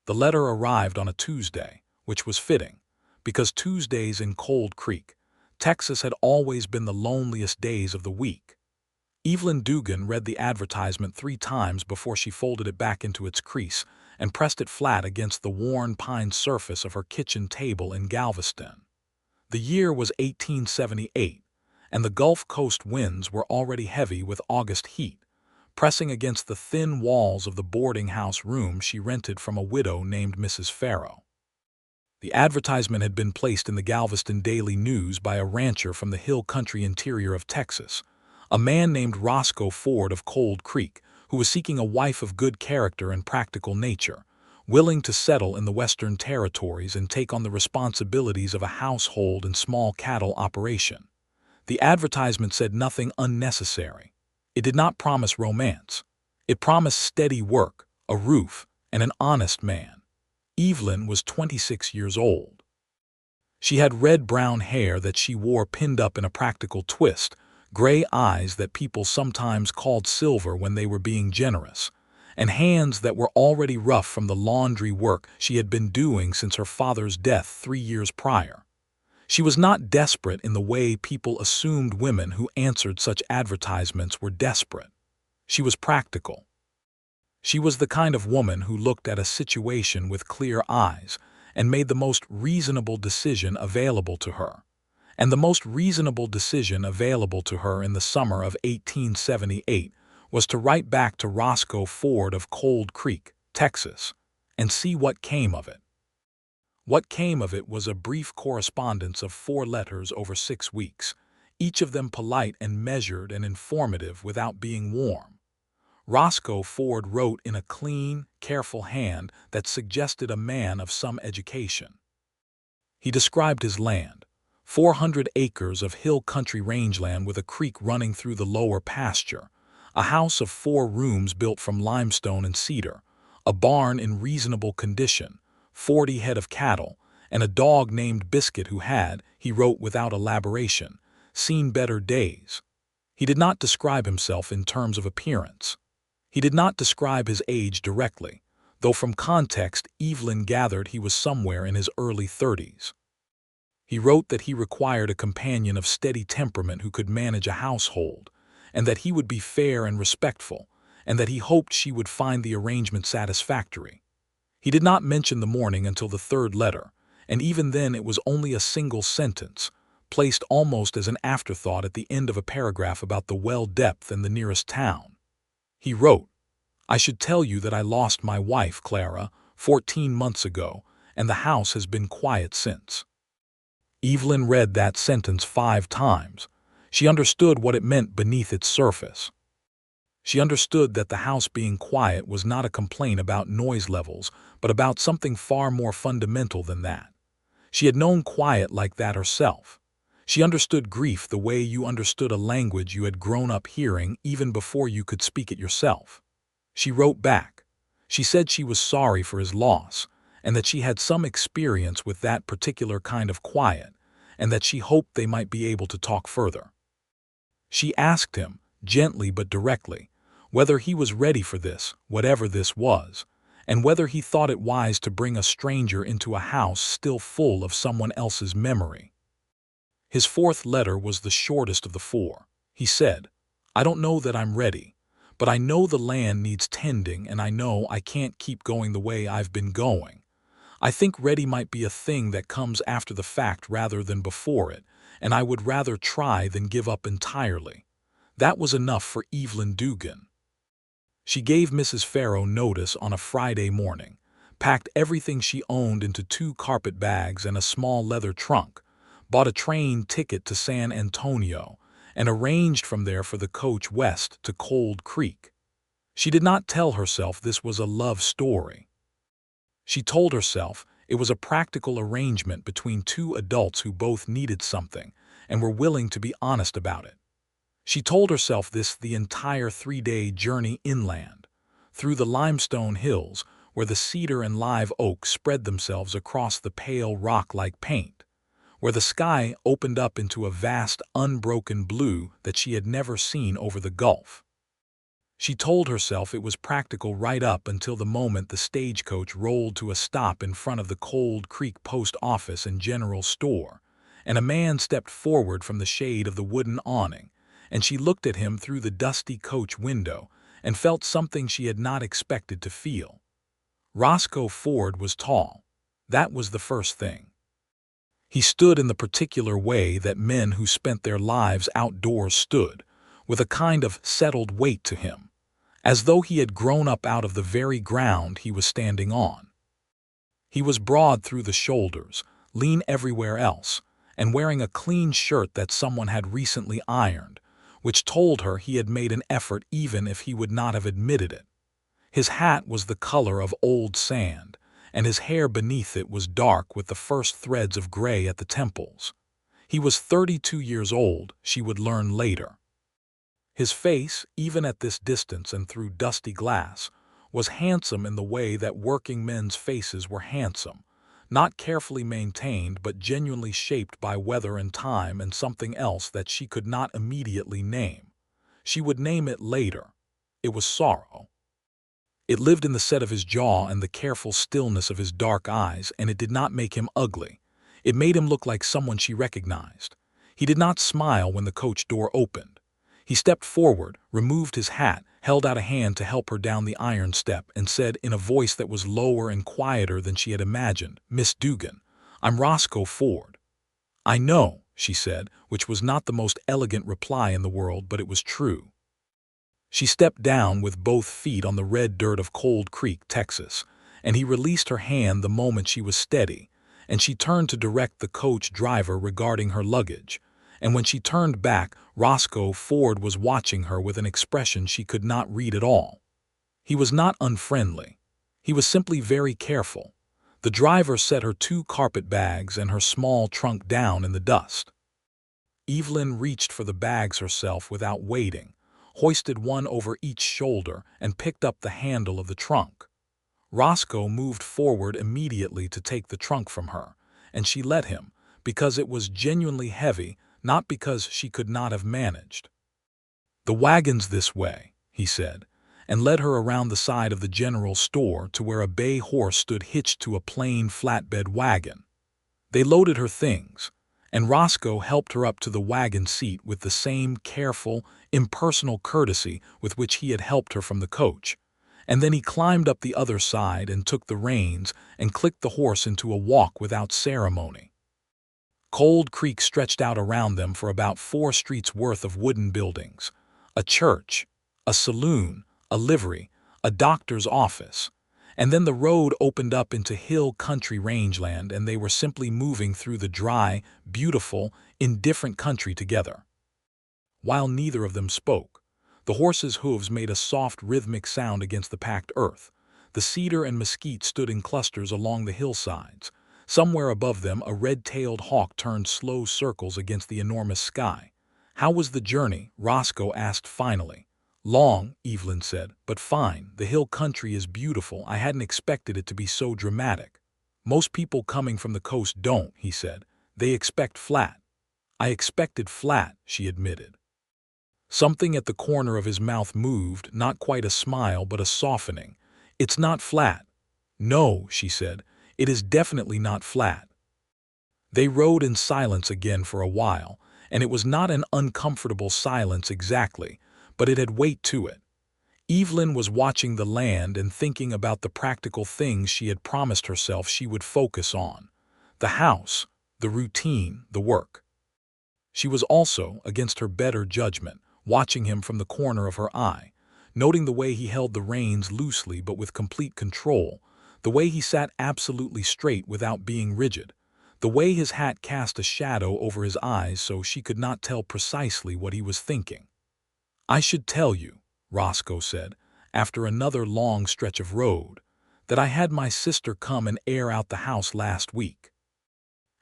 The letter arrived on a Tuesday, which was fitting, because Tuesdays in Cold Creek, Texas had always been the loneliest days of the week. Evelyn Dugan read the advertisement 3 times before she folded it back into its crease and pressed it flat against the worn pine surface of her kitchen table in Galveston. The year was 1878, and the Gulf Coast winds were already heavy with August heat, pressing against the thin walls of the boarding house room she rented from a widow named Mrs. Farrow. The advertisement had been placed in the Galveston Daily News by a rancher from the hill country interior of Texas, a man named Roscoe Ford of Cold Creek, who was seeking a wife of good character and practical nature, willing to settle in the Western Territories and take on the responsibilities of a household and small cattle operation. The advertisement said nothing unnecessary. It did not promise romance. It promised steady work, a roof, and an honest man. Evelyn was 26 years old. She had red-brown hair that she wore pinned up in a practical twist, gray eyes that people sometimes called silver when they were being generous, and hands that were already rough from the laundry work she had been doing since her father's death 3 years prior. She was not desperate in the way people assumed women who answered such advertisements were desperate. She was practical. She was the kind of woman who looked at a situation with clear eyes and made the most reasonable decision available to her. And the most reasonable decision available to her in the summer of 1878 was to write back to Roscoe Ford of Cold Creek, Texas, and see what came of it. What came of it was a brief correspondence of 4 letters over 6 weeks, each of them polite and measured and informative without being warm. Roscoe Ford wrote in a clean, careful hand that suggested a man of some education. He described his land, 400 acres of hill country rangeland with a creek running through the lower pasture, a house of 4 rooms built from limestone and cedar, a barn in reasonable condition, 40 head of cattle, and a dog named Biscuit who had, he wrote without elaboration, seen better days. He did not describe himself in terms of appearance. He did not describe his age directly, though from context Evelyn gathered he was somewhere in his early 30s. He wrote that he required a companion of steady temperament who could manage a household, and that he would be fair and respectful, and that he hoped she would find the arrangement satisfactory. He did not mention the mourning until the 3rd letter, and even then it was only a single sentence, placed almost as an afterthought at the end of a paragraph about the well depth and the nearest town. He wrote, "I should tell you that I lost my wife, Clara, 14 months ago, and the house has been quiet since." Evelyn read that sentence 5 times. She understood what it meant beneath its surface. She understood that the house being quiet was not a complaint about noise levels, but about something far more fundamental than that. She had known quiet like that herself. She understood grief the way you understood a language you had grown up hearing even before you could speak it yourself. She wrote back. She said she was sorry for his loss, and that she had some experience with that particular kind of quiet, and that she hoped they might be able to talk further. She asked him, gently but directly, whether he was ready for this, whatever this was, and whether he thought it wise to bring a stranger into a house still full of someone else's memory. His 4th letter was the shortest of the 4. He said, "I don't know that I'm ready, but I know the land needs tending and I know I can't keep going the way I've been going. I think ready might be a thing that comes after the fact rather than before it, and I would rather try than give up entirely." That was enough for Evelyn Dugan. She gave Mrs. Farrow notice on a Friday morning, packed everything she owned into 2 carpet bags and a small leather trunk, bought a train ticket to San Antonio, and arranged from there for the coach west to Cold Creek. She did not tell herself this was a love story. She told herself it was a practical arrangement between 2 adults who both needed something and were willing to be honest about it. She told herself this the entire 3-day journey inland, through the limestone hills where the cedar and live oak spread themselves across the pale rock-like paint, where the sky opened up into a vast unbroken blue that she had never seen over the Gulf. She told herself it was practical right up until the moment the stagecoach rolled to a stop in front of the Cold Creek post office and general store, and a man stepped forward from the shade of the wooden awning, and she looked at him through the dusty coach window and felt something she had not expected to feel. Roscoe Ford was tall. That was the first thing. He stood in the particular way that men who spent their lives outdoors stood, with a kind of settled weight to him, as though he had grown up out of the very ground he was standing on. He was broad through the shoulders, lean everywhere else, and wearing a clean shirt that someone had recently ironed, which told her he had made an effort even if he would not have admitted it. His hat was the color of old sand, and his hair beneath it was dark with the first threads of gray at the temples. He was 32 years old, she would learn later. His face, even at this distance and through dusty glass, was handsome in the way that working men's faces were handsome, not carefully maintained but genuinely shaped by weather and time and something else that she could not immediately name. She would name it later. It was sorrow. It lived in the set of his jaw and the careful stillness of his dark eyes, and it did not make him ugly. It made him look like someone she recognized. He did not smile when the coach door opened. He stepped forward, removed his hat, held out a hand to help her down the iron step, and said in a voice that was lower and quieter than she had imagined, "Miss Dugan, I'm Roscoe Ford." "I know," she said, which was not the most elegant reply in the world, but it was true. She stepped down with both feet on the red dirt of Cold Creek, Texas, and he released her hand the moment she was steady, and she turned to direct the coach driver regarding her luggage. And when she turned back, Roscoe Ford was watching her with an expression she could not read at all. He was not unfriendly. He was simply very careful. The driver set her 2 carpet bags and her small trunk down in the dust. Evelyn reached for the bags herself without waiting, hoisted one over each shoulder, and picked up the handle of the trunk. Roscoe moved forward immediately to take the trunk from her, and she let him, because it was genuinely heavy, not because she could not have managed. "The wagon's this way," he said, and led her around the side of the general store to where a bay horse stood hitched to a plain flatbed wagon. They loaded her things, and Roscoe helped her up to the wagon seat with the same careful, impersonal courtesy with which he had helped her from the coach, and then he climbed up the other side and took the reins and clicked the horse into a walk without ceremony. Cold Creek stretched out around them for about 4 streets worth of wooden buildings, a church, a saloon, a livery, a doctor's office, and then the road opened up into hill country rangeland, and they were simply moving through the dry, beautiful, indifferent country together. While neither of them spoke, the horses' hooves made a soft rhythmic sound against the packed earth. The cedar and mesquite stood in clusters along the hillsides. Somewhere above them a red-tailed hawk turned slow circles against the enormous sky. "How was the journey?" Roscoe asked finally. "Long," Evelyn said, "but fine. The hill country is beautiful. I hadn't expected it to be so dramatic." "Most people coming from the coast don't," he said. "They expect flat." "I expected flat," she admitted. Something at the corner of his mouth moved, not quite a smile but a softening. "It's not flat." "No," she said. "It is definitely not flat." They rode in silence again for a while, and it was not an uncomfortable silence exactly, but it had weight to it. Evelyn was watching the land and thinking about the practical things she had promised herself she would focus on: the house, the routine, the work. She was also, against her better judgment, watching him from the corner of her eye, noting the way he held the reins loosely but with complete control, the way he sat absolutely straight without being rigid, the way his hat cast a shadow over his eyes so she could not tell precisely what he was thinking. "I should tell you," Roscoe said, after another long stretch of road, "that I had my sister come and air out the house last week.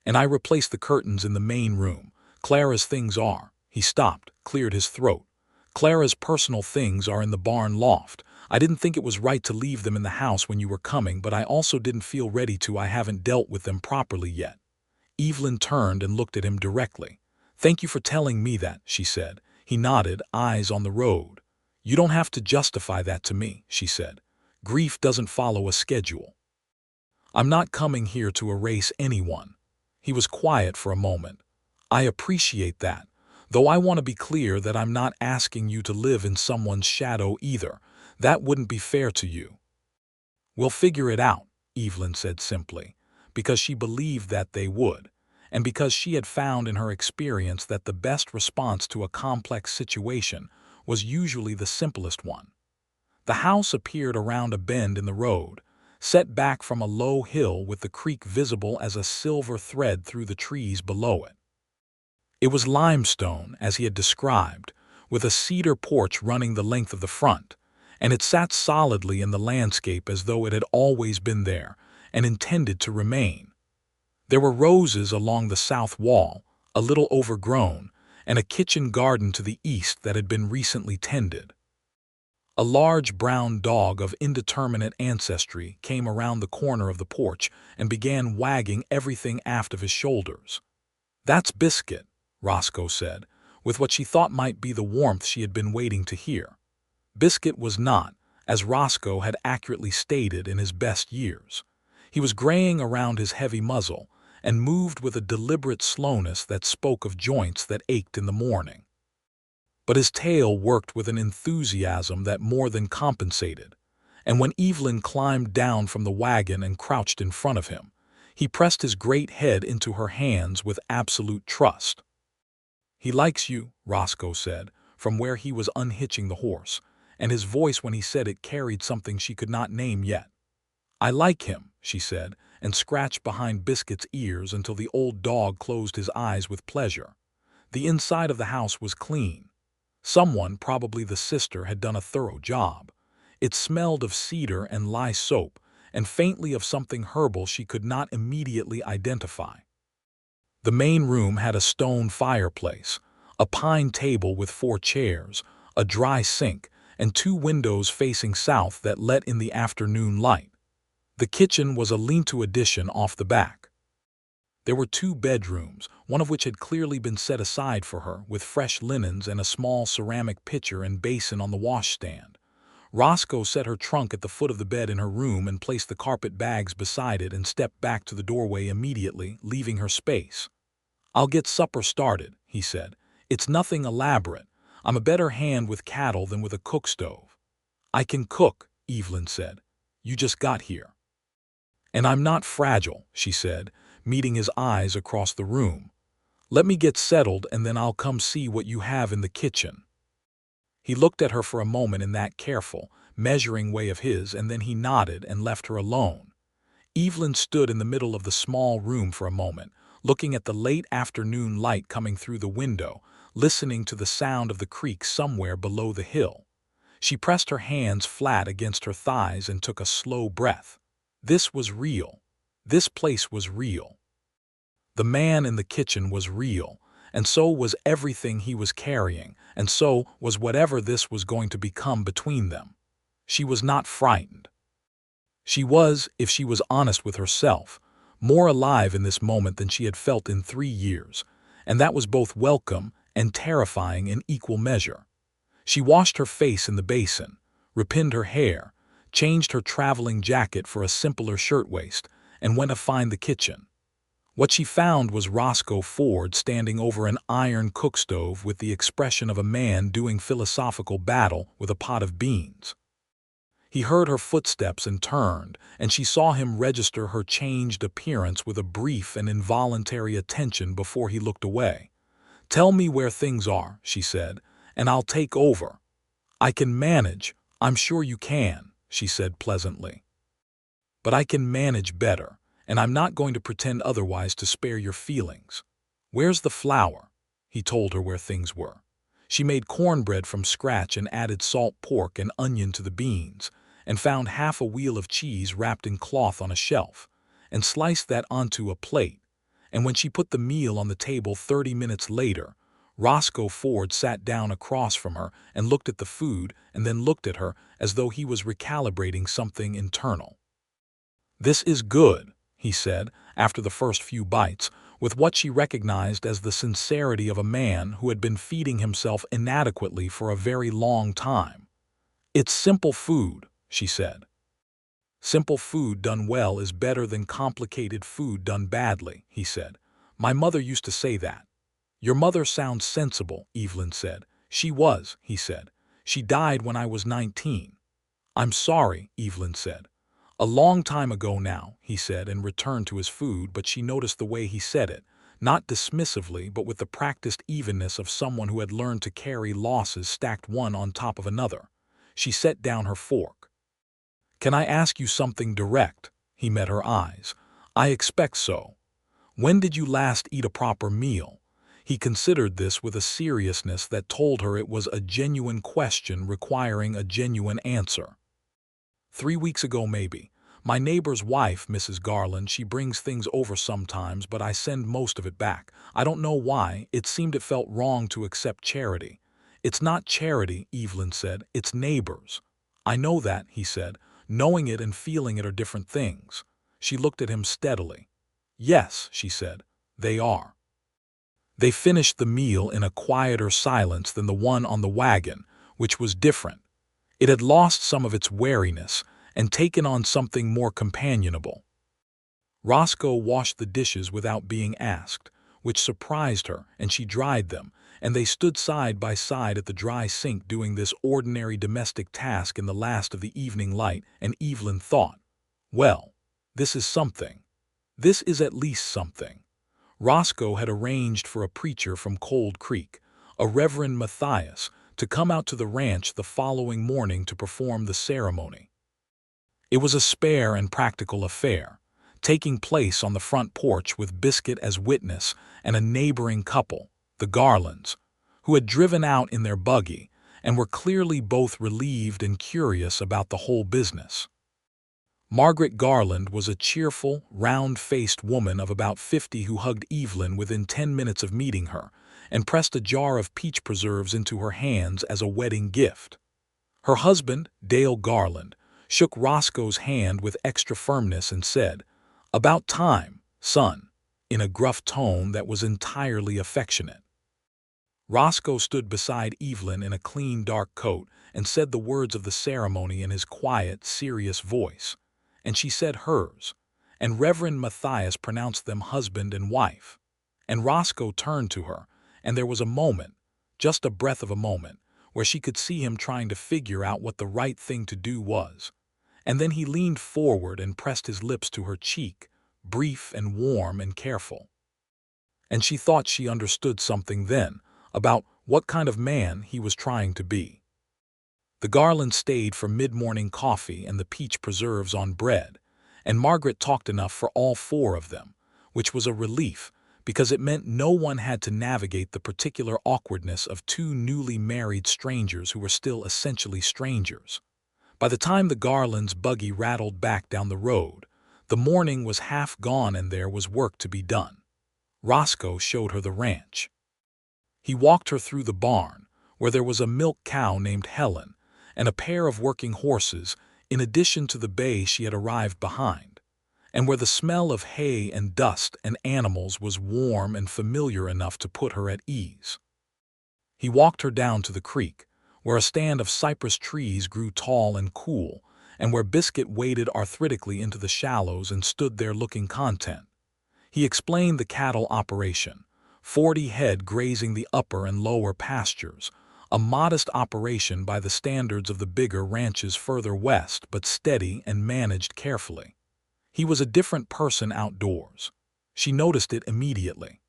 And I replaced the curtains in the main room. Clara's things are—" He stopped, cleared his throat. "Clara's personal things are in the barn loft. I didn't think it was right to leave them in the house when you were coming, but I also didn't feel ready to. I haven't dealt with them properly yet." Evelyn turned and looked at him directly. "Thank you for telling me that," she said. He nodded, eyes on the road. You don't have to justify that to me, she said. Grief doesn't follow a schedule. I'm not coming here to erase anyone. He was quiet for a moment. I appreciate that, though I want to be clear that I'm not asking you to live in someone's shadow either. That wouldn't be fair to you. We'll figure it out, Evelyn said simply, because she believed that they would, and because she had found in her experience that the best response to a complex situation was usually the simplest one. The house appeared around a bend in the road, set back from a low hill with the creek visible as a silver thread through the trees below it. It was limestone, as he had described, with a cedar porch running the length of the front, and it sat solidly in the landscape as though it had always been there and intended to remain. There were roses along the south wall, a little overgrown, and a kitchen garden to the east that had been recently tended. A large brown dog of indeterminate ancestry came around the corner of the porch and began wagging everything aft of his shoulders. "That's Biscuit," Roscoe said, with what she thought might be the warmth she had been waiting to hear. Biscuit was not, as Roscoe had accurately stated, in his best years. He was graying around his heavy muzzle and moved with a deliberate slowness that spoke of joints that ached in the morning. But his tail worked with an enthusiasm that more than compensated, and when Evelyn climbed down from the wagon and crouched in front of him, he pressed his great head into her hands with absolute trust. "He likes you," Roscoe said, from where he was unhitching the horse, and his voice when he said it carried something she could not name yet. "I like him," she said, and scratched behind Biscuit's ears until the old dog closed his eyes with pleasure. The inside of the house was clean. Someone, probably the sister, had done a thorough job. It smelled of cedar and lye soap, and faintly of something herbal she could not immediately identify. The main room had a stone fireplace, a pine table with 4 chairs, a dry sink, and 2 windows facing south that let in the afternoon light. The kitchen was a lean-to addition off the back. There were 2 bedrooms, one of which had clearly been set aside for her, with fresh linens and a small ceramic pitcher and basin on the washstand. Roscoe set her trunk at the foot of the bed in her room and placed the carpet bags beside it and stepped back to the doorway immediately, leaving her space. "I'll get supper started," he said. "It's nothing elaborate. I'm a better hand with cattle than with a cook stove." "I can cook," Evelyn said. "You just got here." "And I'm not fragile," she said, meeting his eyes across the room. "Let me get settled and then I'll come see what you have in the kitchen." He looked at her for a moment in that careful, measuring way of his, and then he nodded and left her alone. Evelyn stood in the middle of the small room for a moment, looking at the late afternoon light coming through the window, listening to the sound of the creek somewhere below the hill. She pressed her hands flat against her thighs and took a slow breath. This was real. This place was real. The man in the kitchen was real, and so was everything he was carrying, and so was whatever this was going to become between them. She was not frightened. She was, if she was honest with herself, more alive in this moment than she had felt in 3 years, and that was both welcome and terrifying in equal measure. She washed her face in the basin, repinned her hair, changed her traveling jacket for a simpler shirtwaist, and went to find the kitchen. What she found was Roscoe Ford standing over an iron cookstove with the expression of a man doing philosophical battle with a pot of beans. He heard her footsteps and turned, and she saw him register her changed appearance with a brief and involuntary attention before he looked away. "Tell me where things are," she said, "and I'll take over." "I can manage. I'm sure you can," she said pleasantly. "But I can manage better, and I'm not going to pretend otherwise to spare your feelings. Where's the flour?" He told her where things were. She made cornbread from scratch and added salt pork and onion to the beans, and found half a wheel of cheese wrapped in cloth on a shelf, and sliced that onto a plate. And when she put the meal on the table 30 minutes later, Roscoe Ford sat down across from her and looked at the food and then looked at her as though he was recalibrating something internal. "This is good," he said, after the first few bites, with what she recognized as the sincerity of a man who had been feeding himself inadequately for a very long time. It's simple food, she said. Simple food done well is better than complicated food done badly, he said. My mother used to say that. Your mother sounds sensible, Evelyn said. She was, he said. She died when I was 19. I'm sorry, Evelyn said. A long time ago now, he said, and returned to his food, but she noticed the way he said it, not dismissively, but with the practiced evenness of someone who had learned to carry losses stacked one on top of another. She set down her fork. Can I ask you something direct? He met her eyes. I expect so. When did you last eat a proper meal? He considered this with a seriousness that told her it was a genuine question requiring a genuine answer. 3 weeks ago, maybe. My neighbor's wife, Mrs. Garland, she brings things over sometimes, but I send most of it back. I don't know why. It seemed it felt wrong to accept charity. It's not charity, Evelyn said. It's neighbors. I know that, he said. Knowing it and feeling it are different things. She looked at him steadily. Yes, she said, they are. They finished the meal in a quieter silence than the one on the wagon, which was different. It had lost some of its wariness and taken on something more companionable. Roscoe washed the dishes without being asked, which surprised her, and she dried them, and they stood side by side at the dry sink doing this ordinary domestic task in the last of the evening light, and Evelyn thought, well, this is something. This is at least something. Roscoe had arranged for a preacher from Cold Creek, a Reverend Matthias, to come out to the ranch the following morning to perform the ceremony. It was a spare and practical affair, taking place on the front porch with Biscuit as witness and a neighboring couple, the Garlands, who had driven out in their buggy and were clearly both relieved and curious about the whole business. Margaret Garland was a cheerful, round-faced woman of about 50 who hugged Evelyn within 10 minutes of meeting her and pressed a jar of peach preserves into her hands as a wedding gift. Her husband, Dale Garland, shook Roscoe's hand with extra firmness and said, "About time, son," in a gruff tone that was entirely affectionate. Roscoe stood beside Evelyn in a clean dark coat and said the words of the ceremony in his quiet, serious voice, and she said hers, and Reverend Matthias pronounced them husband and wife. And Roscoe turned to her, and there was a moment, just a breath of a moment, where she could see him trying to figure out what the right thing to do was. And then he leaned forward and pressed his lips to her cheek, brief and warm and careful. And she thought she understood something then about what kind of man he was trying to be. The Garlands stayed for mid-morning coffee and the peach preserves on bread, and Margaret talked enough for all four of them, which was a relief because it meant no one had to navigate the particular awkwardness of two newly married strangers who were still essentially strangers. By the time the Garlands' buggy rattled back down the road, the morning was half gone and there was work to be done. Roscoe showed her the ranch. He walked her through the barn, where there was a milk cow named Helen and a pair of working horses, in addition to the bay she had arrived behind, and where the smell of hay and dust and animals was warm and familiar enough to put her at ease. He walked her down to the creek, where a stand of cypress trees grew tall and cool, and where Biscuit waded arthritically into the shallows and stood there looking content. He explained the cattle operation, 40 head grazing the upper and lower pastures, a modest operation by the standards of the bigger ranches further west, but steady and managed carefully. He was a different person outdoors. She noticed it immediately.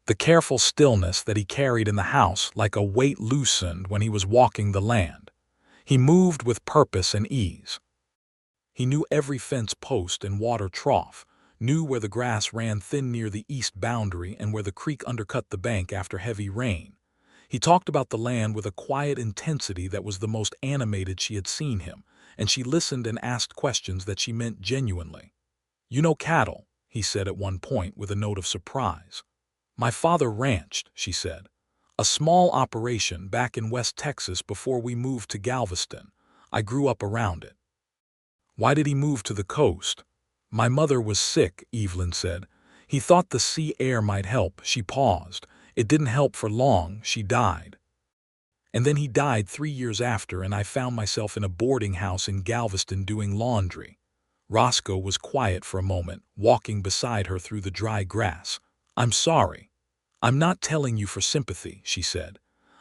The careful stillness that he carried in the house like a weight loosened when he was walking the land. He moved with purpose and ease. He knew every fence post and water trough, knew where the grass ran thin near the east boundary and where the creek undercut the bank after heavy rain. He talked about the land with a quiet intensity that was the most animated she had seen him, and she listened and asked questions that she meant genuinely. "You know cattle," he said at one point with a note of surprise. "My father ranched," she said. "A small operation back in West Texas before we moved to Galveston. I grew up around it." "Why did he move to the coast?" "My mother was sick," Evelyn said. "He thought the sea air might help." She paused. "It didn't help for long. She died." And then he died 3 years after, and I found myself in a boarding house in Galveston doing laundry. Roscoe was quiet for a moment, walking beside her through the dry grass. I'm sorry. I'm not telling you for sympathy, she said.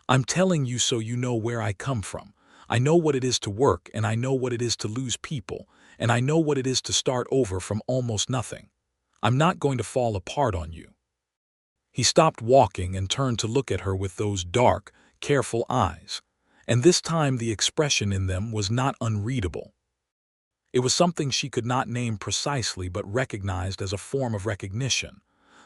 I'm telling you so you know where I come from. I know what it is to work, and I know what it is to lose people, and I know what it is to start over from almost nothing. I'm not going to fall apart on you. He stopped walking and turned to look at her with those dark, careful eyes, and this time the expression in them was not unreadable. It was something she could not name precisely but recognized as a form of recognition,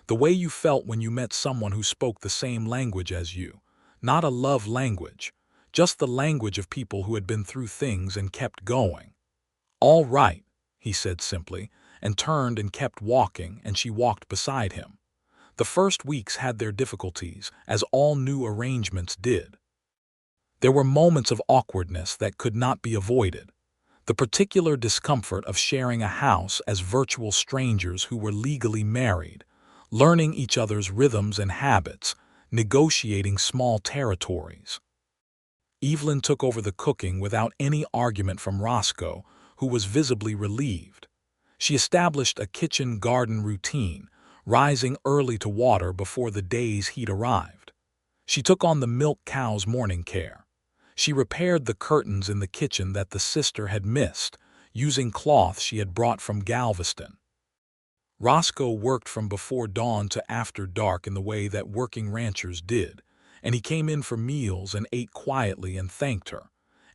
the way you felt when you met someone who spoke the same language as you, not a love language, just the language of people who had been through things and kept going. All right, he said simply, and turned and kept walking, and she walked beside him. The first weeks had their difficulties, as all new arrangements did. There were moments of awkwardness that could not be avoided. The particular discomfort of sharing a house as virtual strangers who were legally married, learning each other's rhythms and habits, negotiating small territories. Evelyn took over the cooking without any argument from Roscoe, who was visibly relieved. She established a kitchen-garden routine, rising early to water before the day's heat arrived. She took on the milk cow's morning care. She repaired the curtains in the kitchen that the sister had missed, using cloth she had brought from Galveston. Roscoe worked from before dawn to after dark in the way that working ranchers did, and he came in for meals and ate quietly and thanked her.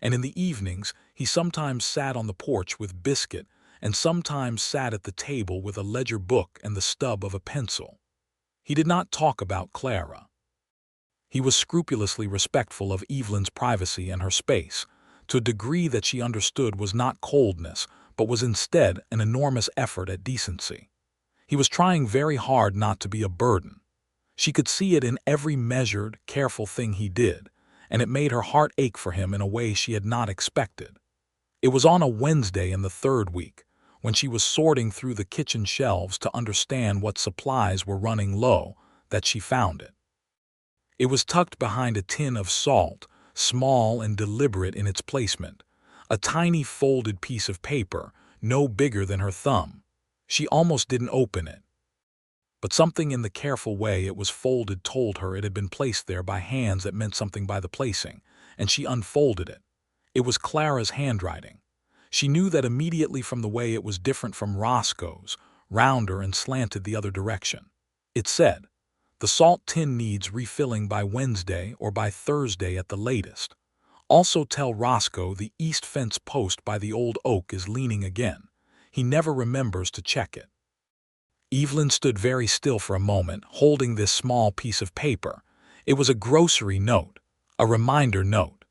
And in the evenings, he sometimes sat on the porch with biscuit and sometimes sat at the table with a ledger book and the stub of a pencil. He did not talk about Clara. He was scrupulously respectful of Evelyn's privacy and her space, to a degree that she understood was not coldness, but was instead an enormous effort at decency. He was trying very hard not to be a burden. She could see it in every measured, careful thing he did, and it made her heart ache for him in a way she had not expected. It was on a Wednesday in the third week, when she was sorting through the kitchen shelves to understand what supplies were running low, that she found it. It was tucked behind a tin of salt, small and deliberate in its placement, a tiny folded piece of paper, no bigger than her thumb. She almost didn't open it. But something in the careful way it was folded told her it had been placed there by hands that meant something by the placing, and she unfolded it. It was Clara's handwriting. She knew that immediately from the way it was different from Roscoe's, rounder and slanted the other direction. It said, "The salt tin needs refilling by Wednesday or by Thursday at the latest. Also tell Roscoe the east fence post by the old oak is leaning again. He never remembers to check it." Evelyn stood very still for a moment, holding this small piece of paper. It was a grocery note, a reminder note.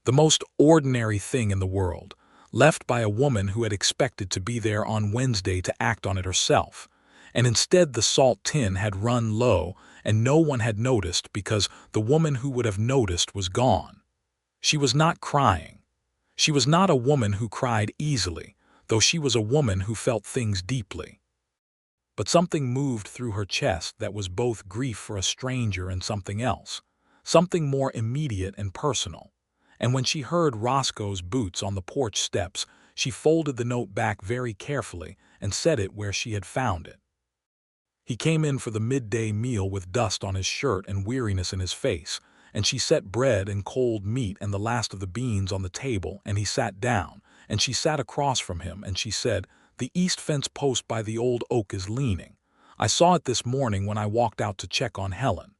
The most ordinary thing in the world, left by a woman who had expected to be there on Wednesday to act on it herself. And instead the salt tin had run low, and no one had noticed because the woman who would have noticed was gone. She was not crying. She was not a woman who cried easily, though she was a woman who felt things deeply. But something moved through her chest that was both grief for a stranger and something else, something more immediate and personal. And when she heard Roscoe's boots on the porch steps, she folded the note back very carefully and set it where she had found it. He came in for the midday meal with dust on his shirt and weariness in his face, and she set bread and cold meat and the last of the beans on the table, and he sat down, and she sat across from him, and she said, "The east fence post by the old oak is leaning. I saw it this morning when I walked out to check on Helen."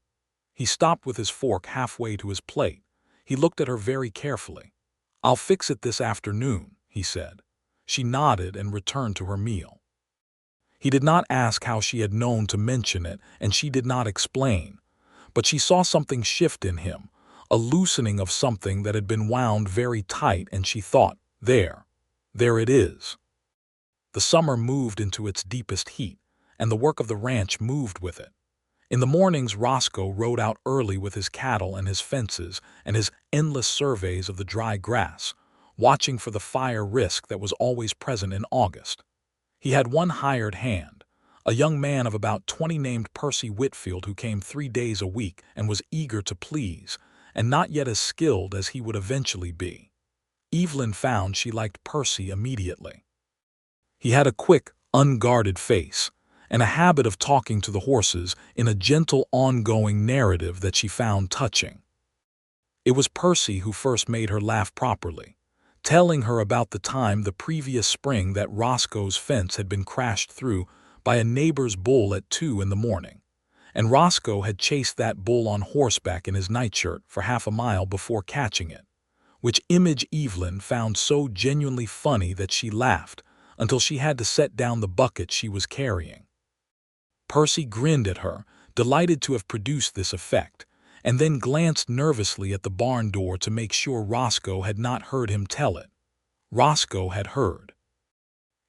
He stopped with his fork halfway to his plate. He looked at her very carefully. "I'll fix it this afternoon," he said. She nodded and returned to her meal. He did not ask how she had known to mention it, and she did not explain. But she saw something shift in him, a loosening of something that had been wound very tight, and she thought, there it is. The summer moved into its deepest heat, and the work of the ranch moved with it. In the mornings Roscoe rode out early with his cattle and his fences and his endless surveys of the dry grass, watching for the fire risk that was always present in August. He had one hired hand, a young man of about 20 named Percy Whitfield, who came 3 days a week and was eager to please, and not yet as skilled as he would eventually be. Evelyn found she liked Percy immediately. He had a quick, unguarded face, and a habit of talking to the horses in a gentle, ongoing narrative that she found touching. It was Percy who first made her laugh properly, telling her about the time the previous spring that Roscoe's fence had been crashed through by a neighbor's bull at 2 in the morning, and Roscoe had chased that bull on horseback in his nightshirt for half a mile before catching it, which image Evelyn found so genuinely funny that she laughed until she had to set down the bucket she was carrying. Percy grinned at her, delighted to have produced this effect, and then glanced nervously at the barn door to make sure Roscoe had not heard him tell it. Roscoe had heard.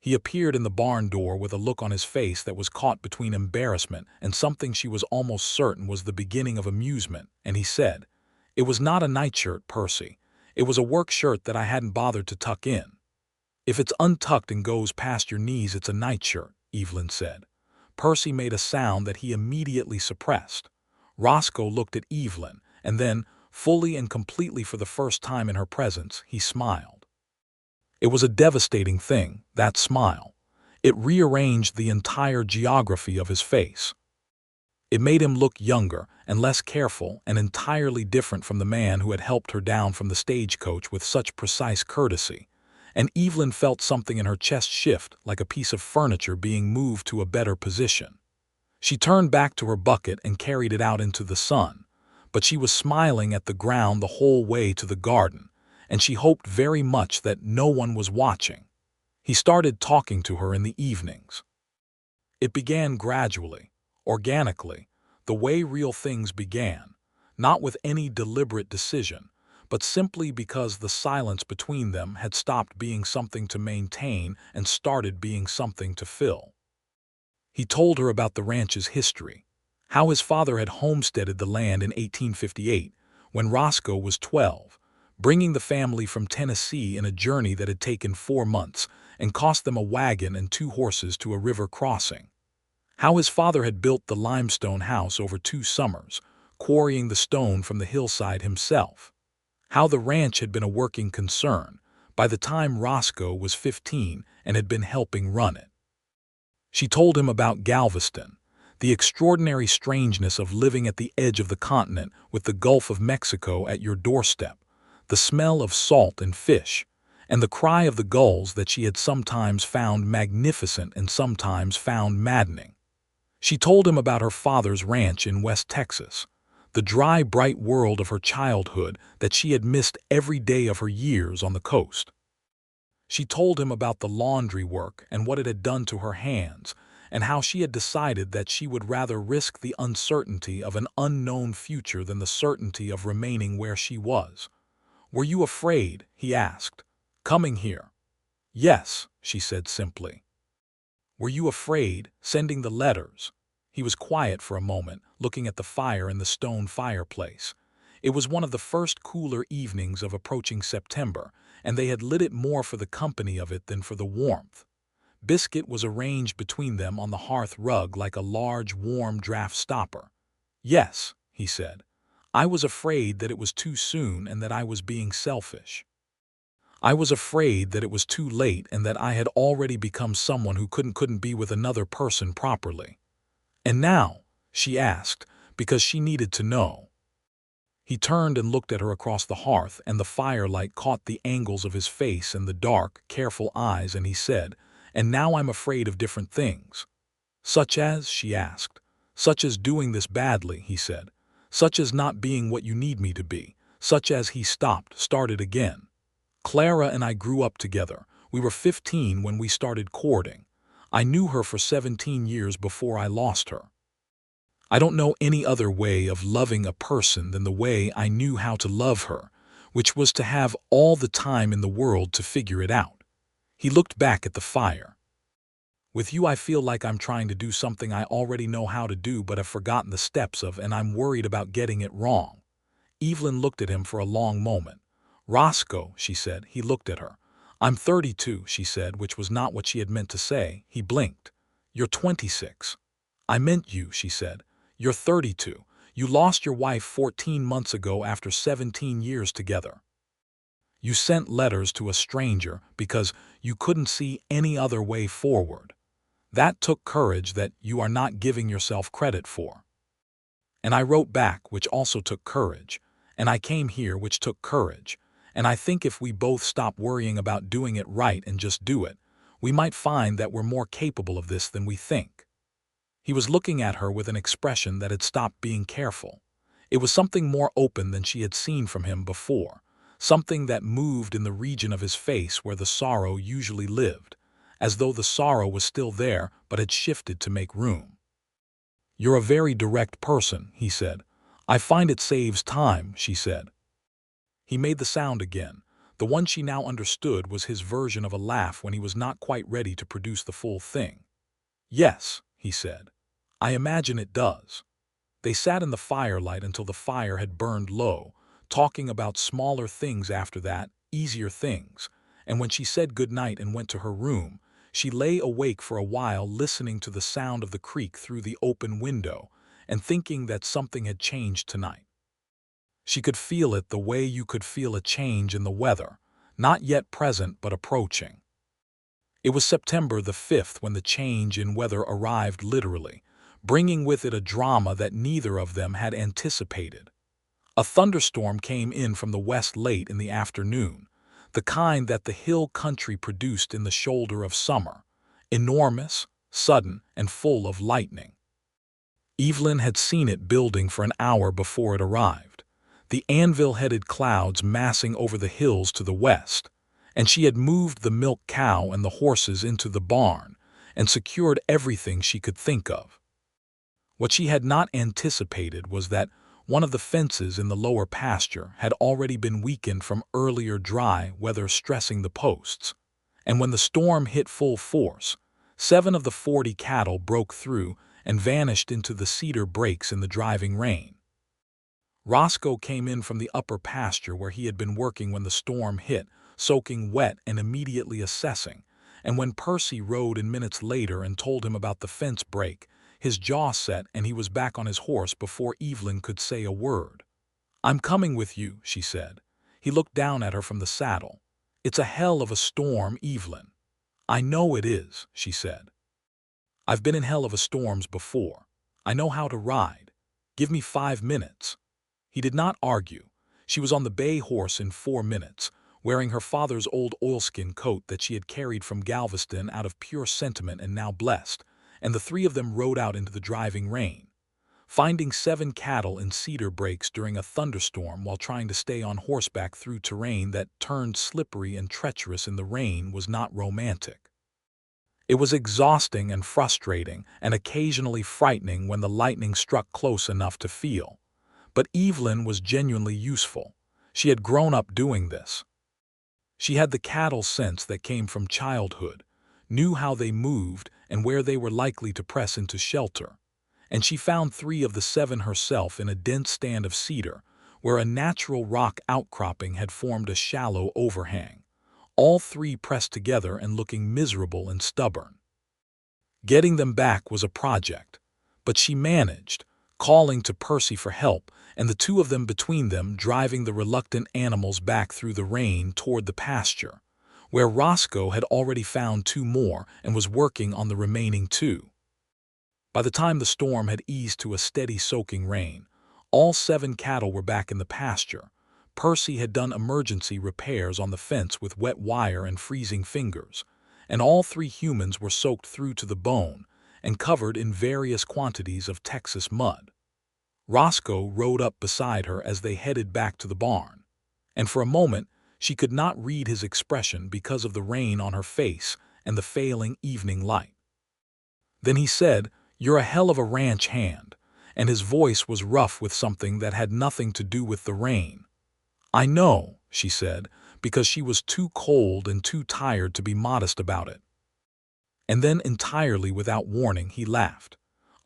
He appeared in the barn door with a look on his face that was caught between embarrassment and something she was almost certain was the beginning of amusement, and he said, "It was not a nightshirt, Percy. It was a work shirt that I hadn't bothered to tuck in." "If it's untucked and goes past your knees, it's a nightshirt," Evelyn said. Percy made a sound that he immediately suppressed. Roscoe looked at Evelyn, and then, fully and completely for the first time in her presence, he smiled. It was a devastating thing, that smile. It rearranged the entire geography of his face. It made him look younger and less careful and entirely different from the man who had helped her down from the stagecoach with such precise courtesy, and Evelyn felt something in her chest shift like a piece of furniture being moved to a better position. She turned back to her bucket and carried it out into the sun, but she was smiling at the ground the whole way to the garden, and she hoped very much that no one was watching. He started talking to her in the evenings. It began gradually, organically, the way real things began, not with any deliberate decision, but simply because the silence between them had stopped being something to maintain and started being something to fill. He told her about the ranch's history, how his father had homesteaded the land in 1858, when Roscoe was 12, bringing the family from Tennessee in a journey that had taken 4 months and cost them a wagon and 2 horses to a river crossing. How his father had built the limestone house over 2 summers, quarrying the stone from the hillside himself. How the ranch had been a working concern by the time Roscoe was 15 and had been helping run it. She told him about Galveston, the extraordinary strangeness of living at the edge of the continent with the Gulf of Mexico at your doorstep, the smell of salt and fish, and the cry of the gulls that she had sometimes found magnificent and sometimes found maddening. She told him about her father's ranch in West Texas, the dry, bright world of her childhood that she had missed every day of her years on the coast. She told him about the laundry work and what it had done to her hands, and how she had decided that she would rather risk the uncertainty of an unknown future than the certainty of remaining where she was. "Were you afraid?" he asked, "coming here?" "Yes," she said simply. "Were you afraid, sending the letters?" He was quiet for a moment, looking at the fire in the stone fireplace. It was one of the first cooler evenings of approaching September, and they had lit it more for the company of it than for the warmth. Biscuit was arranged between them on the hearth rug like a large, warm draft stopper. "Yes," he said. "I was afraid that it was too soon and that I was being selfish. I was afraid that it was too late and that I had already become someone who couldn't be with another person properly." "And now?" she asked, because she needed to know. He turned and looked at her across the hearth, and the firelight caught the angles of his face and the dark, careful eyes, and he said, "And now I'm afraid of different things." "Such as?" she asked. "Such as doing this badly," he said. "Such as not being what you need me to be. Such as—" he stopped, started again. "Clara and I grew up together. We were 15 when we started courting. I knew her for 17 years before I lost her. I don't know any other way of loving a person than the way I knew how to love her, which was to have all the time in the world to figure it out." He looked back at the fire. "With you I feel like I'm trying to do something I already know how to do but have forgotten the steps of, and I'm worried about getting it wrong." Evelyn looked at him for a long moment. "Roscoe," she said. He looked at her. "I'm 32, she said, which was not what she had meant to say. He blinked. "You're 26. "I meant you," she said. "You're 32. You lost your wife 14 months ago after 17 years together. You sent letters to a stranger because you couldn't see any other way forward. That took courage that you are not giving yourself credit for. And I wrote back, which also took courage. And I came here, which took courage. And I think if we both stop worrying about doing it right and just do it, we might find that we're more capable of this than we think. He was looking at her with an expression that had stopped being careful. It was something more open than she had seen from him before, something that moved in the region of his face where the sorrow usually lived, as though the sorrow was still there but had shifted to make room. "You're a very direct person," he said. "I find it saves time," she said. He made the sound again. The one she now understood was his version of a laugh when he was not quite ready to produce the full thing. "Yes," he said. "I imagine it does." They sat in the firelight until the fire had burned low, talking about smaller things after that, easier things, and when she said good night and went to her room, she lay awake for a while listening to the sound of the creek through the open window and thinking that something had changed tonight. She could feel it the way you could feel a change in the weather, not yet present but approaching. It was September the 5th when the change in weather arrived literally, bringing with it a drama that neither of them had anticipated. A thunderstorm came in from the west late in the afternoon, the kind that the hill country produced in the shoulder of summer, enormous, sudden, and full of lightning. Evelyn had seen it building for an hour before it arrived, the anvil-headed clouds massing over the hills to the west, and she had moved the milk cow and the horses into the barn and secured everything she could think of. What she had not anticipated was that one of the fences in the lower pasture had already been weakened from earlier dry weather stressing the posts, and when the storm hit full force, 7 of the 40 cattle broke through and vanished into the cedar breaks in the driving rain. Roscoe came in from the upper pasture where he had been working when the storm hit, soaking wet and immediately assessing, and when Percy rode in minutes later and told him about the fence break, his jaw set and he was back on his horse before Evelyn could say a word. "I'm coming with you," she said. He looked down at her from the saddle. "It's a hell of a storm, Evelyn." "I know it is," she said. "I've been in hell of a storms before. I know how to ride. Give me 5 minutes." He did not argue. She was on the bay horse in 4 minutes, wearing her father's old oilskin coat that she had carried from Galveston out of pure sentiment and now blessed, and the 3 of them rode out into the driving rain. Finding 7 cattle in cedar breaks during a thunderstorm while trying to stay on horseback through terrain that turned slippery and treacherous in the rain was not romantic. It was exhausting and frustrating and occasionally frightening when the lightning struck close enough to feel. But Evelyn was genuinely useful. She had grown up doing this. She had the cattle sense that came from childhood, knew how they moved and where they were likely to press into shelter, and she found 3 of the 7 herself in a dense stand of cedar, where a natural rock outcropping had formed a shallow overhang, all 3 pressed together and looking miserable and stubborn. Getting them back was a project, but she managed, calling to Percy for help, and the 2 of them between them driving the reluctant animals back through the rain toward the pasture, where Roscoe had already found 2 more and was working on the remaining 2. By the time the storm had eased to a steady soaking rain, all 7 cattle were back in the pasture. Percy had done emergency repairs on the fence with wet wire and freezing fingers, and all 3 humans were soaked through to the bone and covered in various quantities of Texas mud. Roscoe rode up beside her as they headed back to the barn, and for a moment she could not read his expression because of the rain on her face and the failing evening light. Then he said, "You're a hell of a ranch hand," and his voice was rough with something that had nothing to do with the rain. "I know," she said, because she was too cold and too tired to be modest about it. And then entirely without warning he laughed.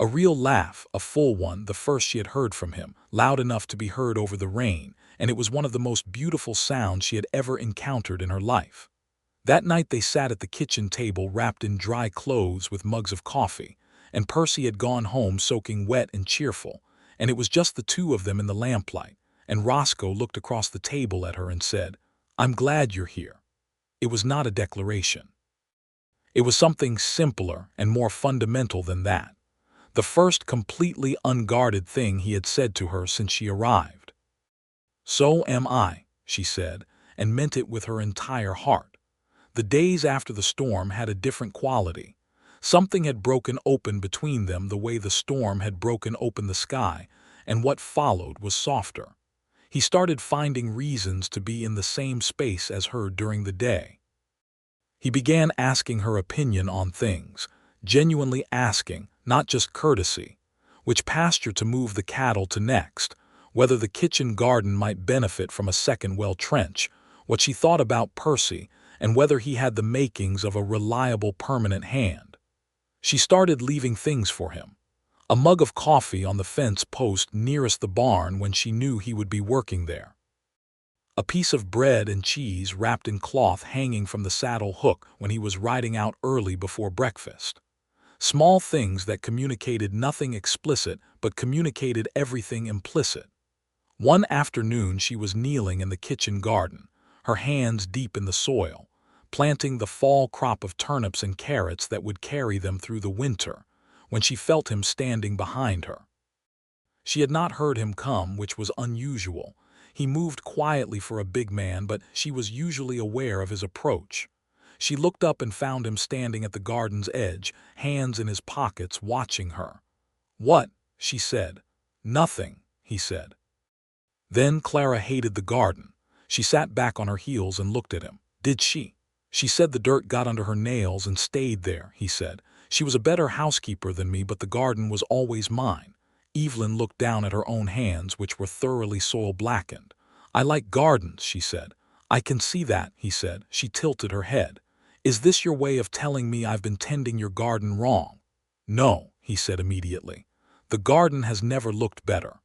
A real laugh, a full one, the first she had heard from him, loud enough to be heard over the rain, and it was one of the most beautiful sounds she had ever encountered in her life. That night they sat at the kitchen table wrapped in dry clothes with mugs of coffee, and Percy had gone home soaking wet and cheerful, and it was just the two of them in the lamplight, and Roscoe looked across the table at her and said, "I'm glad you're here." It was not a declaration. It was something simpler and more fundamental than that. The first completely unguarded thing he had said to her since she arrived. "So am I," she said, and meant it with her entire heart. The days after the storm had a different quality. Something had broken open between them the way the storm had broken open the sky, and what followed was softer. He started finding reasons to be in the same space as her during the day. He began asking her opinion on things, genuinely asking, not just courtesy, which pasture to move the cattle to next, whether the kitchen garden might benefit from a second well trench, what she thought about Percy, and whether he had the makings of a reliable permanent hand. She started leaving things for him. A mug of coffee on the fence post nearest the barn when she knew he would be working there. A piece of bread and cheese wrapped in cloth hanging from the saddle hook when he was riding out early before breakfast. Small things that communicated nothing explicit but communicated everything implicit. One afternoon she was kneeling in the kitchen garden, her hands deep in the soil, planting the fall crop of turnips and carrots that would carry them through the winter, when she felt him standing behind her. She had not heard him come, which was unusual. He moved quietly for a big man, but she was usually aware of his approach. She looked up and found him standing at the garden's edge, hands in his pockets, watching her. "What?" she said. "Nothing," he said. Then Clara hated the garden. She sat back on her heels and looked at him. "Did she?" "She said the dirt got under her nails and stayed there," he said. "She was a better housekeeper than me, but the garden was always mine." Evelyn looked down at her own hands, which were thoroughly soil-blackened. "I like gardens," she said. "I can see that," he said. She tilted her head. "Is this your way of telling me I've been tending your garden wrong?" "No," he said immediately. "The garden has never looked better."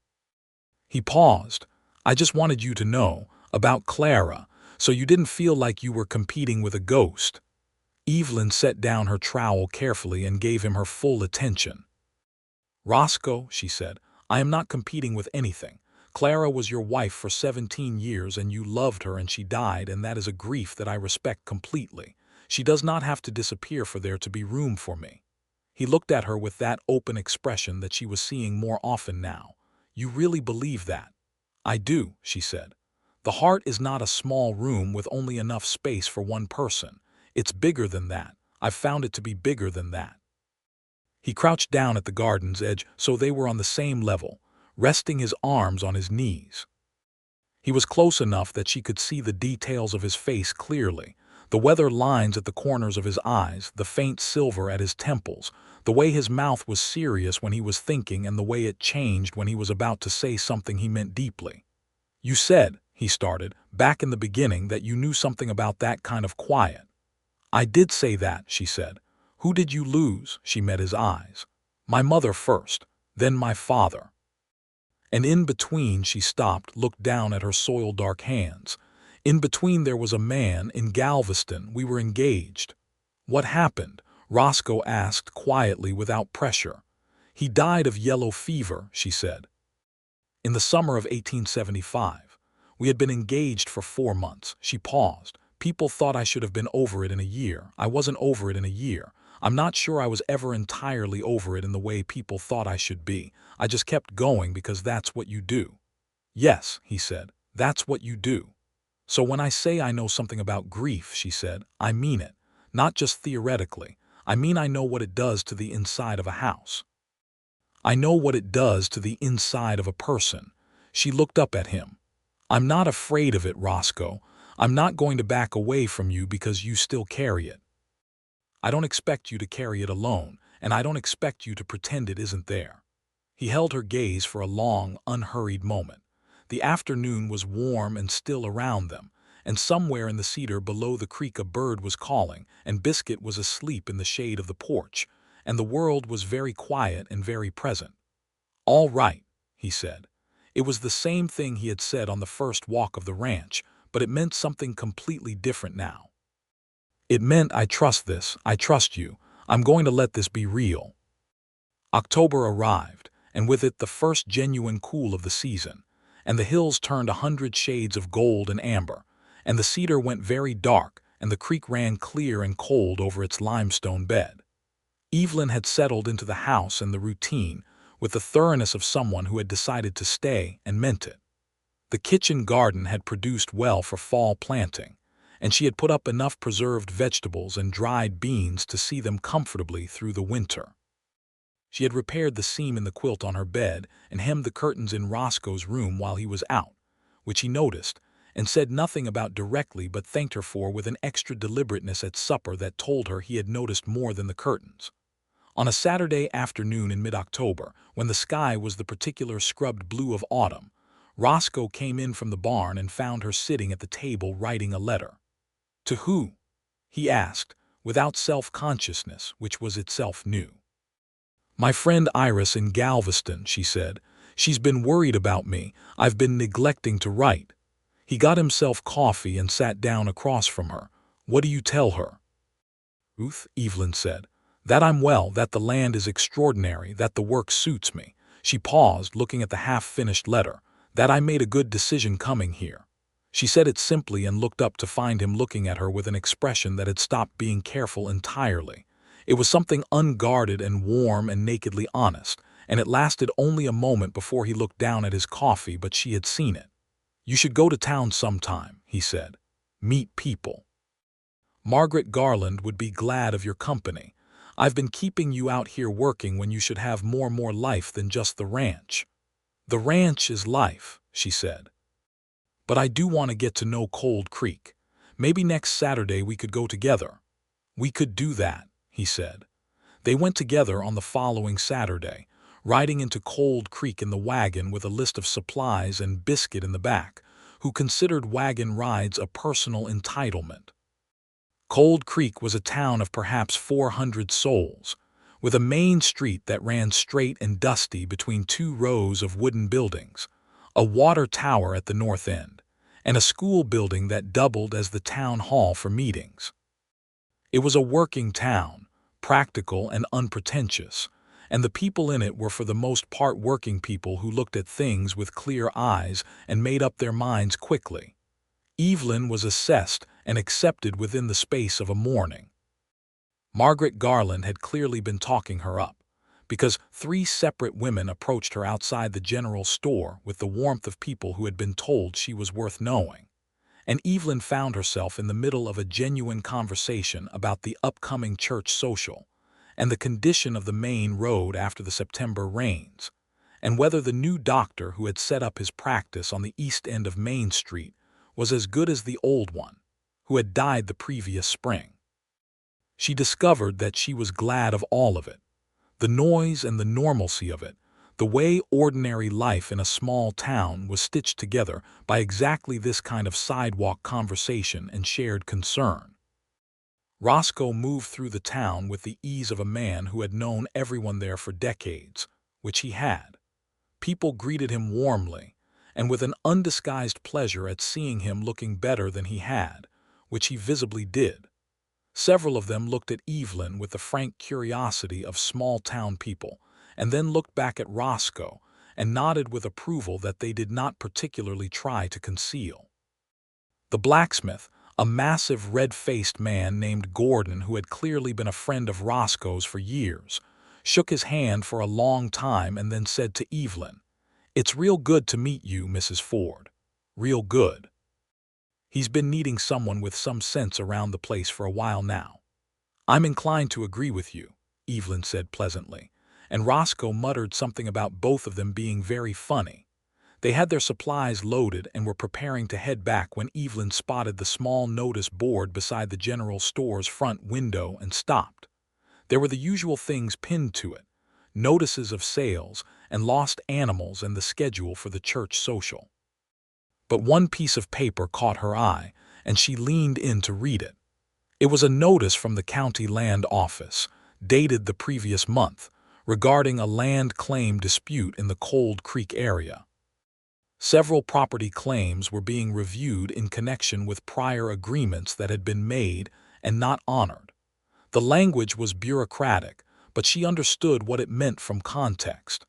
He paused. "I just wanted you to know about Clara, so you didn't feel like you were competing with a ghost." Evelyn set down her trowel carefully and gave him her full attention. "Roscoe," she said, "I am not competing with anything. Clara was your wife for 17 years and you loved her and she died, and that is a grief that I respect completely. She does not have to disappear for there to be room for me." He looked at her with that open expression that she was seeing more often now. "You really believe that?" "I do," she said. "The heart is not a small room with only enough space for one person. It's bigger than that. I've found it to be bigger than that." He crouched down at the garden's edge so they were on the same level, resting his arms on his knees. He was close enough that she could see the details of his face clearly, the weather lines at the corners of his eyes, the faint silver at his temples, the way his mouth was serious when he was thinking and the way it changed when he was about to say something he meant deeply. "You said," he started, "back in the beginning that you knew something about that kind of quiet." "I did say that," she said. "Who did you lose?" She met his eyes. "My mother first, then my father." And in between she stopped, looked down at her soil-dark hands. "In between there was a man in Galveston. We were engaged." "What happened?" Roscoe asked quietly without pressure. "He died of yellow fever," she said. "In the summer of 1875. We had been engaged for 4 months." She paused. "People thought I should have been over it in a year. I wasn't over it in a year. I'm not sure I was ever entirely over it in the way people thought I should be. I just kept going because that's what you do." "Yes," he said, "that's what you do." "So when I say I know something about grief," she said, "I mean it. Not just theoretically. I mean I know what it does to the inside of a house. I know what it does to the inside of a person." She looked up at him. "I'm not afraid of it, Roscoe. I'm not going to back away from you because you still carry it. I don't expect you to carry it alone, and I don't expect you to pretend it isn't there." He held her gaze for a long, unhurried moment. The afternoon was warm and still around them, and somewhere in the cedar below the creek a bird was calling, and Biscuit was asleep in the shade of the porch, and the world was very quiet and very present. "All right," he said. It was the same thing he had said on the first walk of the ranch, but it meant something completely different now. It meant, "I trust this, I trust you, I'm going to let this be real." October arrived, and with it the first genuine cool of the season, and the hills turned 100 shades of gold and amber, and the cedar went very dark, and the creek ran clear and cold over its limestone bed. Evelyn had settled into the house and the routine with the thoroughness of someone who had decided to stay and meant it. The kitchen garden had produced well for fall planting, and she had put up enough preserved vegetables and dried beans to see them comfortably through the winter. She had repaired the seam in the quilt on her bed and hemmed the curtains in Roscoe's room while he was out, which he noticed, and said nothing about directly but thanked her for with an extra deliberateness at supper that told her he had noticed more than the curtains. On a Saturday afternoon in mid-October, when the sky was the particular scrubbed blue of autumn, Roscoe came in from the barn and found her sitting at the table writing a letter. To who? He asked, without self-consciousness, which was itself new. My friend Iris in Galveston, she said. She's been worried about me. I've been neglecting to write. He got himself coffee and sat down across from her. What do you tell her? Ruth, Evelyn said. That I'm well, that the land is extraordinary, that the work suits me. She paused, looking at the half-finished letter. That I made a good decision coming here. She said it simply and looked up to find him looking at her with an expression that had stopped being careful entirely. It was something unguarded and warm and nakedly honest, and it lasted only a moment before he looked down at his coffee, but she had seen it. You should go to town sometime, he said. Meet people. Margaret Garland would be glad of your company. I've been keeping you out here working when you should have more life than just the ranch. The ranch is life, she said. But I do want to get to know Cold Creek. Maybe next Saturday we could go together. We could do that, he said. They went together on the following Saturday, riding into Cold Creek in the wagon with a list of supplies and biscuit in the back, who considered wagon rides a personal entitlement. Cold Creek was a town of perhaps 400 souls, with a main street that ran straight and dusty between 2 rows of wooden buildings, a water tower at the north end, and a school building that doubled as the town hall for meetings. It was a working town, practical and unpretentious, and the people in it were for the most part working people who looked at things with clear eyes and made up their minds quickly. Evelyn was assessed and accepted within the space of a morning. Margaret Garland had clearly been talking her up, because 3 separate women approached her outside the general store with the warmth of people who had been told she was worth knowing, and Evelyn found herself in the middle of a genuine conversation about the upcoming church social, and the condition of the main road after the September rains, and whether the new doctor who had set up his practice on the east end of Main Street was as good as the old one, who had died the previous spring. She discovered that she was glad of all of it, the noise and the normalcy of it, the way ordinary life in a small town was stitched together by exactly this kind of sidewalk conversation and shared concern. Roscoe moved through the town with the ease of a man who had known everyone there for decades, which he had. People greeted him warmly, and with an undisguised pleasure at seeing him looking better than he had, which he visibly did. Several of them looked at Evelyn with the frank curiosity of small-town people, and then looked back at Roscoe and nodded with approval that they did not particularly try to conceal. The blacksmith, a massive red-faced man named Gordon who had clearly been a friend of Roscoe's for years, shook his hand for a long time and then said to Evelyn, "It's real good to meet you, Mrs. Ford. Real good. He's been needing someone with some sense around the place for a while now." "I'm inclined to agree with you," Evelyn said pleasantly, and Roscoe muttered something about both of them being very funny. They had their supplies loaded and were preparing to head back when Evelyn spotted the small notice board beside the general store's front window and stopped. There were the usual things pinned to it, notices of sales and lost animals and the schedule for the church social. But one piece of paper caught her eye, and she leaned in to read it. It was a notice from the county land office, dated the previous month, regarding a land claim dispute in the Cold Creek area. Several property claims were being reviewed in connection with prior agreements that had been made and not honored. The language was bureaucratic, but she understood what it meant from context.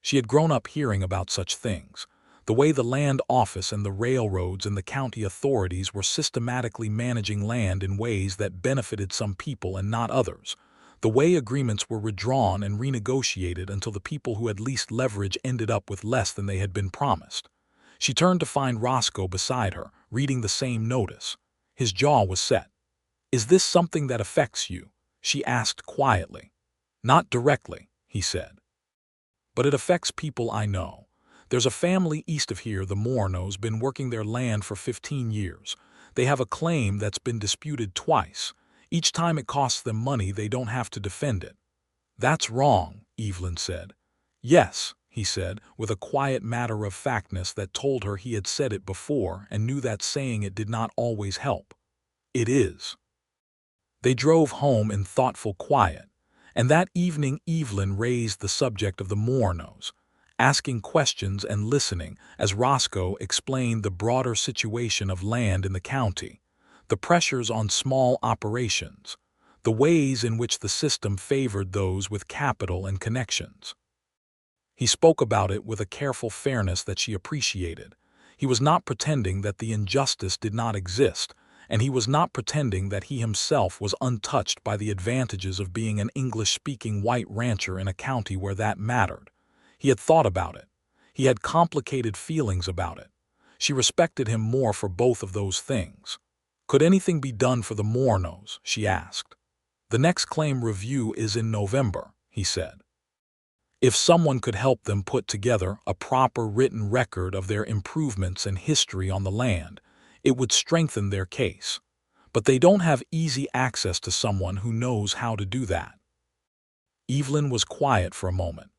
She had grown up hearing about such things, the way the land office and the railroads and the county authorities were systematically managing land in ways that benefited some people and not others, the way agreements were withdrawn and renegotiated until the people who had least leverage ended up with less than they had been promised. She turned to find Roscoe beside her, reading the same notice. His jaw was set. "Is this something that affects you?" she asked quietly. "Not directly," he said. "But it affects people I know. There's a family east of here, the Mourning's, been working their land for 15 years. They have a claim that's been disputed twice. Each time it costs them money, they don't have to defend it." "That's wrong," Evelyn said. "Yes," he said, with a quiet matter-of-factness that told her he had said it before and knew that saying it did not always help. "It is." They drove home in thoughtful quiet, and that evening Evelyn raised the subject of the Mourning's, asking questions and listening as Roscoe explained the broader situation of land in the county, the pressures on small operations, the ways in which the system favored those with capital and connections. He spoke about it with a careful fairness that she appreciated. He was not pretending that the injustice did not exist, and he was not pretending that he himself was untouched by the advantages of being an English-speaking white rancher in a county where that mattered. He had thought about it. He had complicated feelings about it. She respected him more for both of those things. "Could anything be done for the Mourning's?" she asked. "The next claim review is in November," he said. "If someone could help them put together a proper written record of their improvements and history on the land, it would strengthen their case. But they don't have easy access to someone who knows how to do that." Evelyn was quiet for a moment.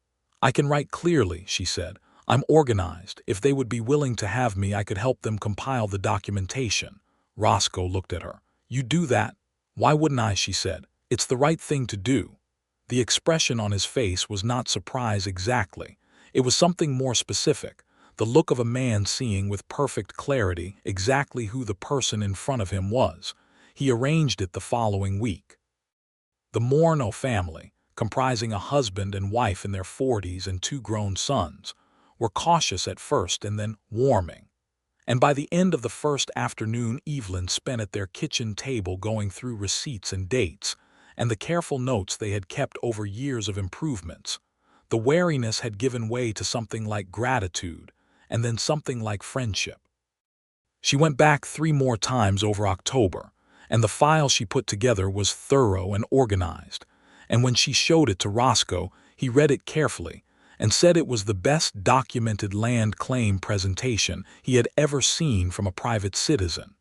"I can write clearly," she said. "I'm organized. If they would be willing to have me, I could help them compile the documentation." Roscoe looked at her. "You do that?" "Why wouldn't I?" she said. "It's the right thing to do." The expression on his face was not surprise exactly. It was something more specific, the look of a man seeing with perfect clarity exactly who the person in front of him was. He arranged it the following week. The Mourning family, comprising a husband and wife in their 40s and 2 grown sons, were cautious at first and then warming. And by the end of the first afternoon Evelyn spent at their kitchen table going through receipts and dates, and the careful notes they had kept over years of improvements. The wariness had given way to something like gratitude, and then something like friendship. She went back 3 more times over October, and the file she put together was thorough and organized, and when she showed it to Roscoe, he read it carefully and said it was the best documented land claim presentation he had ever seen from a private citizen.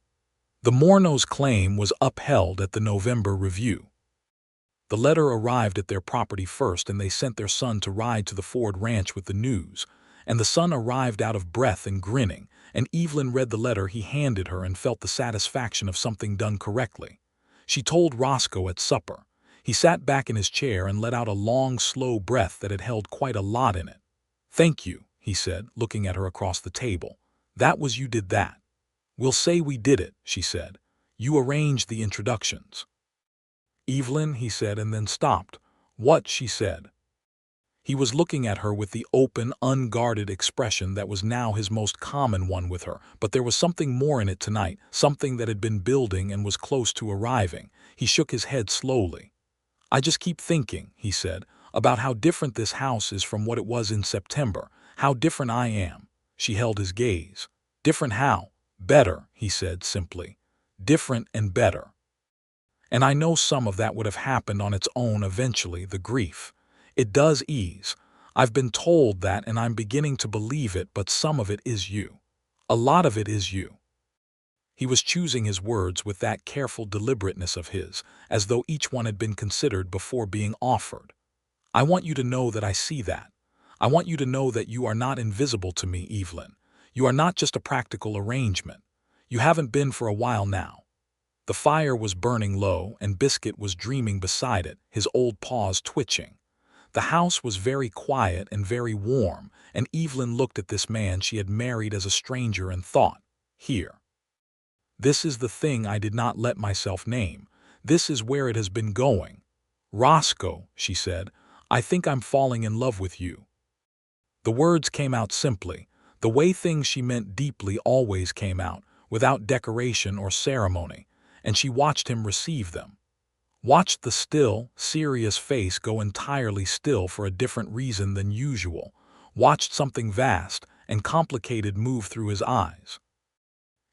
The Mourning's claim was upheld at the November review. The letter arrived at their property first, and they sent their son to ride to the Ford ranch with the news, and the son arrived out of breath and grinning, and Evelyn read the letter he handed her and felt the satisfaction of something done correctly. She told Roscoe at supper. He sat back in his chair and let out a long, slow breath that had held quite a lot in it. "Thank you," he said, looking at her across the table. You did that." "We'll say we did it," she said. "You arranged the introductions." "Evelyn," he said, and then stopped. "What?" she said. He was looking at her with the open, unguarded expression that was now his most common one with her, but there was something more in it tonight, something that had been building and was close to arriving. He shook his head slowly. "I just keep thinking," he said, "about how different this house is from what it was in September, how different I am." She held his gaze. "Different how?" "Better," he said simply. "Different and better. And I know some of that would have happened on its own eventually, the grief. It does ease. I've been told that and I'm beginning to believe it, but some of it is you. A lot of it is you." He was choosing his words with that careful deliberateness of his, as though each one had been considered before being offered. "I want you to know that I see that. I want you to know that you are not invisible to me, Evelyn. You are not just a practical arrangement. You haven't been for a while now." The fire was burning low, and Biscuit was dreaming beside it, his old paws twitching. The house was very quiet and very warm, and Evelyn looked at this man she had married as a stranger and thought, "Here. This is the thing I did not let myself name. This is where it has been going. Roscoe," she said, "I think I'm falling in love with you." The words came out simply. The way things she meant deeply always came out, without decoration or ceremony, and she watched him receive them. Watched the still, serious face go entirely still for a different reason than usual. Watched something vast and complicated move through his eyes.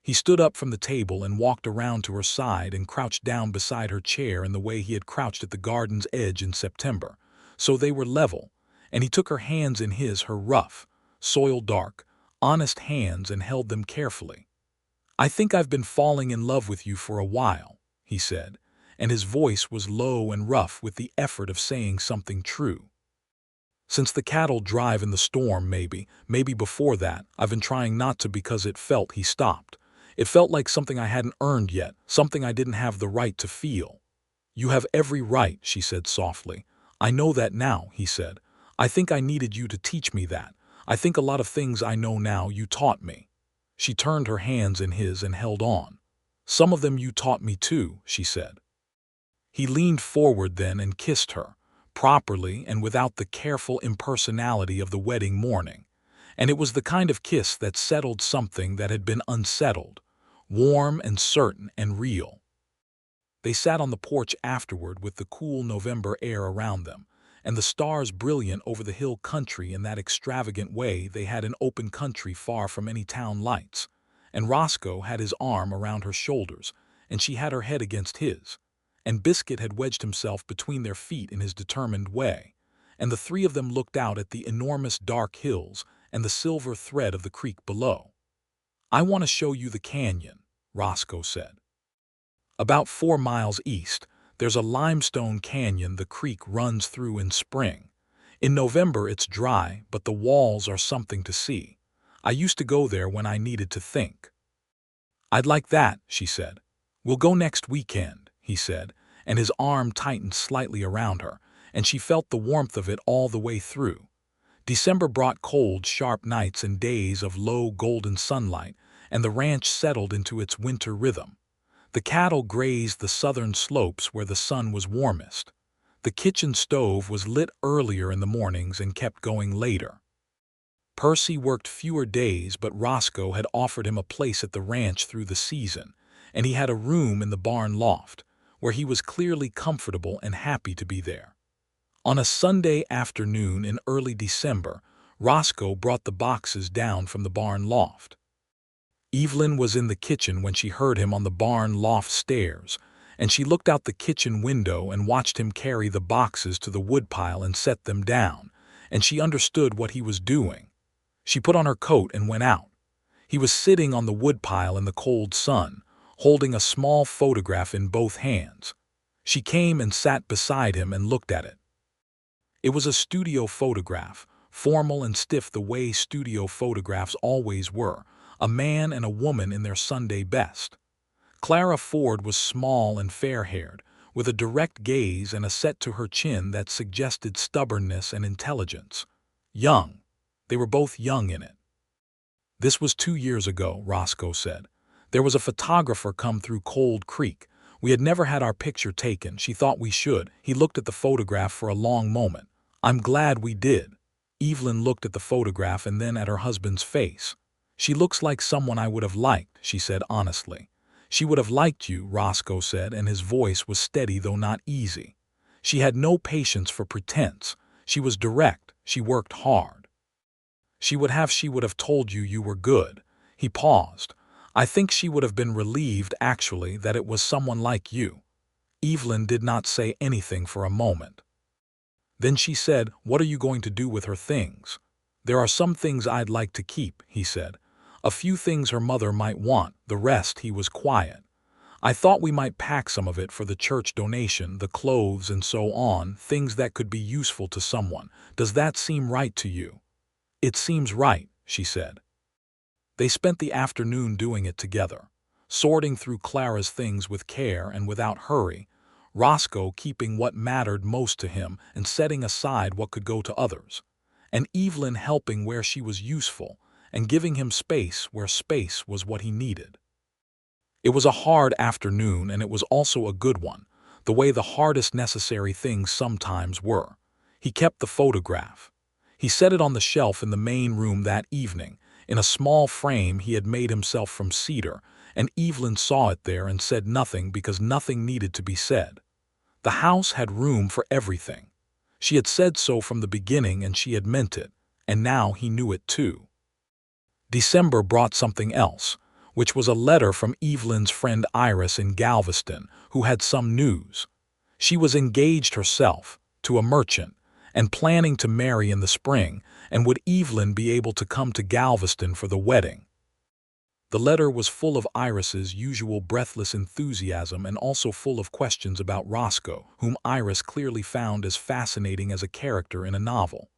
He stood up from the table and walked around to her side and crouched down beside her chair in the way he had crouched at the garden's edge in September. So they were level, and he took her hands in his, her rough, soil-dark, honest hands, and held them carefully. "I think I've been falling in love with you for a while," he said, and his voice was low and rough with the effort of saying something true. "Since the cattle drive in the storm, maybe before that, I've been trying not to because it felt," he stopped. "It felt like something I hadn't earned yet, something I didn't have the right to feel." "You have every right," she said softly. "I know that now," he said. "I think I needed you to teach me that. I think a lot of things I know now you taught me." She turned her hands in his and held on. "Some of them you taught me too," she said. He leaned forward then and kissed her, properly and without the careful impersonality of the wedding morning. And it was the kind of kiss that settled something that had been unsettled, warm and certain and real. They sat on the porch afterward with the cool November air around them, and the stars brilliant over the hill country in that extravagant way they had in open country far from any town lights. And Roscoe had his arm around her shoulders, and she had her head against his, and Biscuit had wedged himself between their feet in his determined way, and the three of them looked out at the enormous dark hills and the silver thread of the creek below. "I want to show you the canyon," Roscoe said. "About 4 miles east, there's a limestone canyon the creek runs through in spring. In November it's dry, but the walls are something to see. I used to go there when I needed to think." "I'd like that," she said. "We'll go next weekend," he said, and his arm tightened slightly around her, and she felt the warmth of it all the way through. December brought cold, sharp nights and days of low, golden sunlight, and the ranch settled into its winter rhythm. The cattle grazed the southern slopes where the sun was warmest. The kitchen stove was lit earlier in the mornings and kept going later. Percy worked fewer days, but Roscoe had offered him a place at the ranch through the season, and he had a room in the barn loft, where he was clearly comfortable and happy to be there. On a Sunday afternoon in early December, Roscoe brought the boxes down from the barn loft. Evelyn was in the kitchen when she heard him on the barn loft stairs, and she looked out the kitchen window and watched him carry the boxes to the woodpile and set them down, and she understood what he was doing. She put on her coat and went out. He was sitting on the woodpile in the cold sun, holding a small photograph in both hands. She came and sat beside him and looked at it. It was a studio photograph, formal and stiff the way studio photographs always were, a man and a woman in their Sunday best. Clara Ford was small and fair-haired, with a direct gaze and a set to her chin that suggested stubbornness and intelligence. Young. They were both young in it. "This was 2 years ago," Roscoe said. "There was a photographer come through Cold Creek. We had never had our picture taken. She thought we should." He looked at the photograph for a long moment. "I'm glad we did." Evelyn looked at the photograph and then at her husband's face. "She looks like someone I would have liked," she said honestly. "She would have liked you," Roscoe said, and his voice was steady though not easy. "She had no patience for pretense. She was direct. She worked hard. She would have told you you were good." He paused. "I think she would have been relieved, actually, that it was someone like you." Evelyn did not say anything for a moment. Then she said, "What are you going to do with her things?" "There are some things I'd like to keep," he said. "A few things her mother might want, the rest." He was quiet. "I thought we might pack some of it for the church donation, the clothes and so on, things that could be useful to someone. Does that seem right to you?" "It seems right," she said. They spent the afternoon doing it together, sorting through Clara's things with care and without hurry, Roscoe keeping what mattered most to him and setting aside what could go to others, and Evelyn helping where she was useful and giving him space where space was what he needed. It was a hard afternoon, and it was also a good one, the way the hardest necessary things sometimes were. He kept the photograph. He set it on the shelf in the main room that evening, in a small frame he had made himself from cedar, and Evelyn saw it there and said nothing because nothing needed to be said. The house had room for everything. She had said so from the beginning and she had meant it, and now he knew it too. December brought something else, which was a letter from Evelyn's friend Iris in Galveston, who had some news. She was engaged herself, to a merchant, and planning to marry in the spring, and would Evelyn be able to come to Galveston for the wedding? The letter was full of Iris's usual breathless enthusiasm and also full of questions about Roscoe, whom Iris clearly found as fascinating as a character in a novel.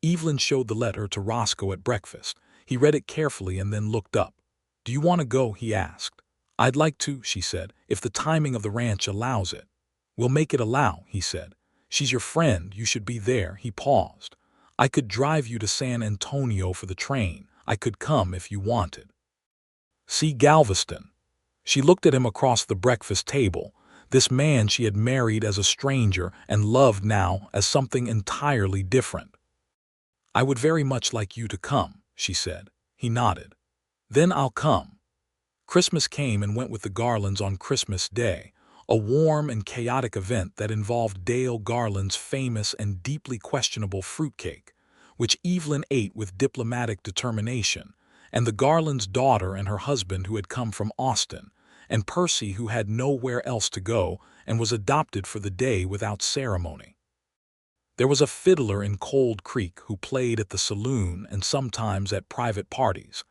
Evelyn showed the letter to Roscoe at breakfast. He read it carefully and then looked up. "Do you want to go?" he asked. "I'd like to," she said, "if the timing of the ranch allows it." "We'll make it allow," he said. "She's your friend, you should be there." He paused. "I could drive you to San Antonio for the train. I could come if you wanted." See Galveston. She looked at him across the breakfast table, this man she had married as a stranger and loved now as something entirely different. "I would very much like you to come," she said. He nodded. "Then I'll come." Christmas came and went with the Garlands on Christmas Day, a warm and chaotic event that involved Dale Garland's famous and deeply questionable fruitcake, which Evelyn ate with diplomatic determination, and the Garland's daughter and her husband who had come from Austin, and Percy who had nowhere else to go and was adopted for the day without ceremony. There was a fiddler in Cold Creek who played at the saloon and sometimes at private parties,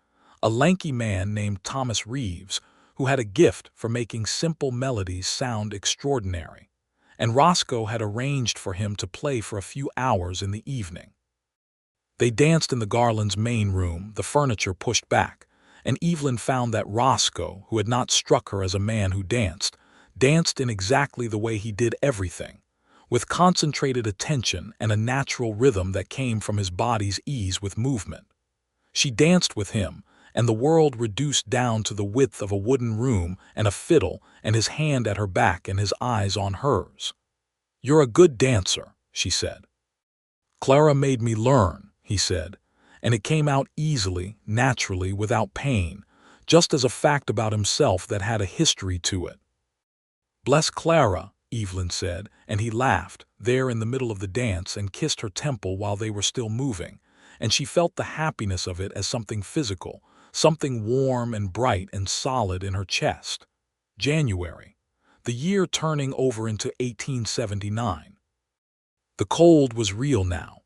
a lanky man named Thomas Reeves, who had a gift for making simple melodies sound extraordinary, and Roscoe had arranged for him to play for a few hours in the evening. They danced in the Garlands' main room, the furniture pushed back, and Evelyn found that Roscoe, who had not struck her as a man who danced in exactly the way he did everything, with concentrated attention and a natural rhythm that came from his body's ease with movement. She danced with him, and the world reduced down to the width of a wooden room and a fiddle and his hand at her back and his eyes on hers. "You're a good dancer," she said. "Clara made me learn," he said, and it came out easily, naturally, without pain, just as a fact about himself that had a history to it. "Bless Clara," Evelyn said, and he laughed, there in the middle of the dance, and kissed her temple while they were still moving, and she felt the happiness of it as something physical, something warm and bright and solid in her chest. January, the year turning over into 1879. The cold was real now,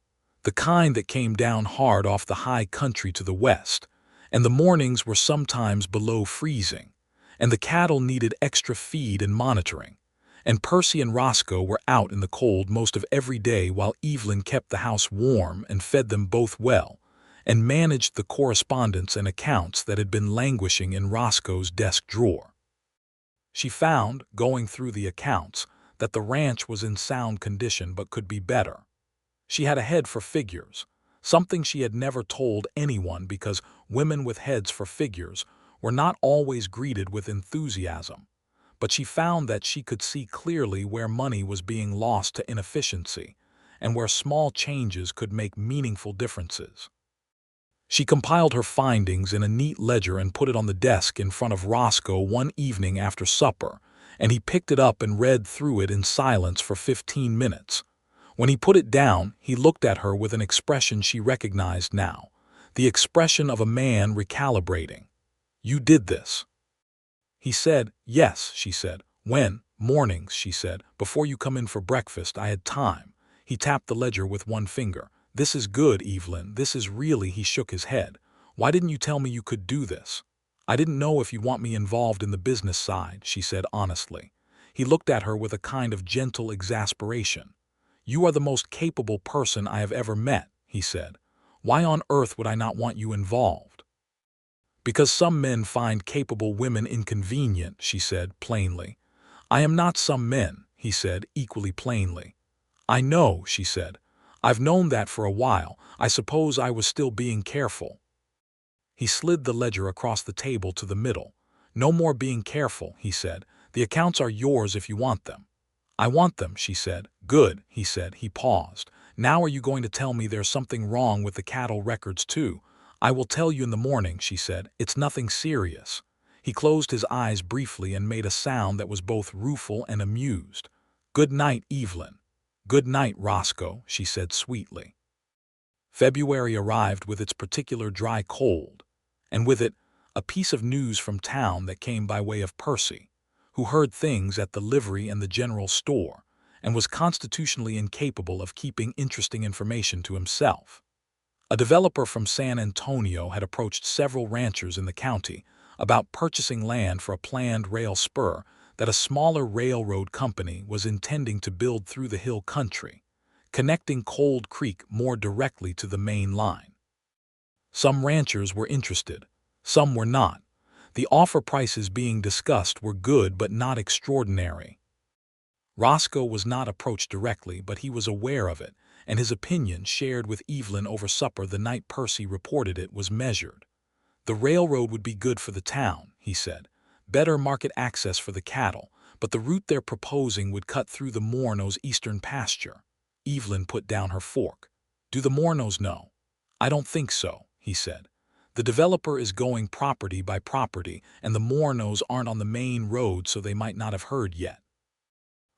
the kind that came down hard off the high country to the west, and the mornings were sometimes below freezing, and the cattle needed extra feed and monitoring, and Percy and Roscoe were out in the cold most of every day while Evelyn kept the house warm and fed them both well, and managed the correspondence and accounts that had been languishing in Roscoe's desk drawer. She found, going through the accounts, that the ranch was in sound condition but could be better. She had a head for figures, something she had never told anyone because women with heads for figures were not always greeted with enthusiasm, but she found that she could see clearly where money was being lost to inefficiency and where small changes could make meaningful differences. She compiled her findings in a neat ledger and put it on the desk in front of Roscoe one evening after supper, and he picked it up and read through it in silence for 15 minutes. When he put it down, he looked at her with an expression she recognized now, the expression of a man recalibrating. "You did this?" He said. "Yes," she said. "When?" "Mornings," she said. "Before you come in for breakfast, I had time." He tapped the ledger with one finger. "This is good, Evelyn. This is really—" He shook his head. "Why didn't you tell me you could do this?" "I didn't know if you want me involved in the business side," she said honestly. He looked at her with a kind of gentle exasperation. "You are the most capable person I have ever met," he said. "Why on earth would I not want you involved?" "Because some men find capable women inconvenient," she said plainly. "I am not some men," he said equally plainly. "I know," she said. "I've known that for a while. I suppose I was still being careful." He slid the ledger across the table to the middle. "No more being careful," he said. "The accounts are yours if you want them." "I want them," she said. "Good," he said. He paused. Now are you going to tell me there's something wrong with the cattle records too? I will tell you in the morning, she said. It's nothing serious. He closed his eyes briefly and made a sound that was both rueful and amused. Good night, Evelyn. Good night, Roscoe, she said sweetly. February arrived with its particular dry cold, and with it, a piece of news from town that came by way of Percy, who heard things at the livery and the general store, and was constitutionally incapable of keeping interesting information to himself. A developer from San Antonio had approached several ranchers in the county about purchasing land for a planned rail spur that a smaller railroad company was intending to build through the hill country, connecting Cold Creek more directly to the main line. Some ranchers were interested, some were not. The offer prices being discussed were good but not extraordinary. Roscoe was not approached directly, but he was aware of it, and his opinion, shared with Evelyn over supper the night Percy reported it, was measured. The railroad would be good for the town, he said. Better market access for the cattle, but the route they're proposing would cut through the Mourne's eastern pasture. Evelyn put down her fork. Do the Mourne's know? I don't think so, he said. The developer is going property by property, and the Mourne's aren't on the main road, so they might not have heard yet.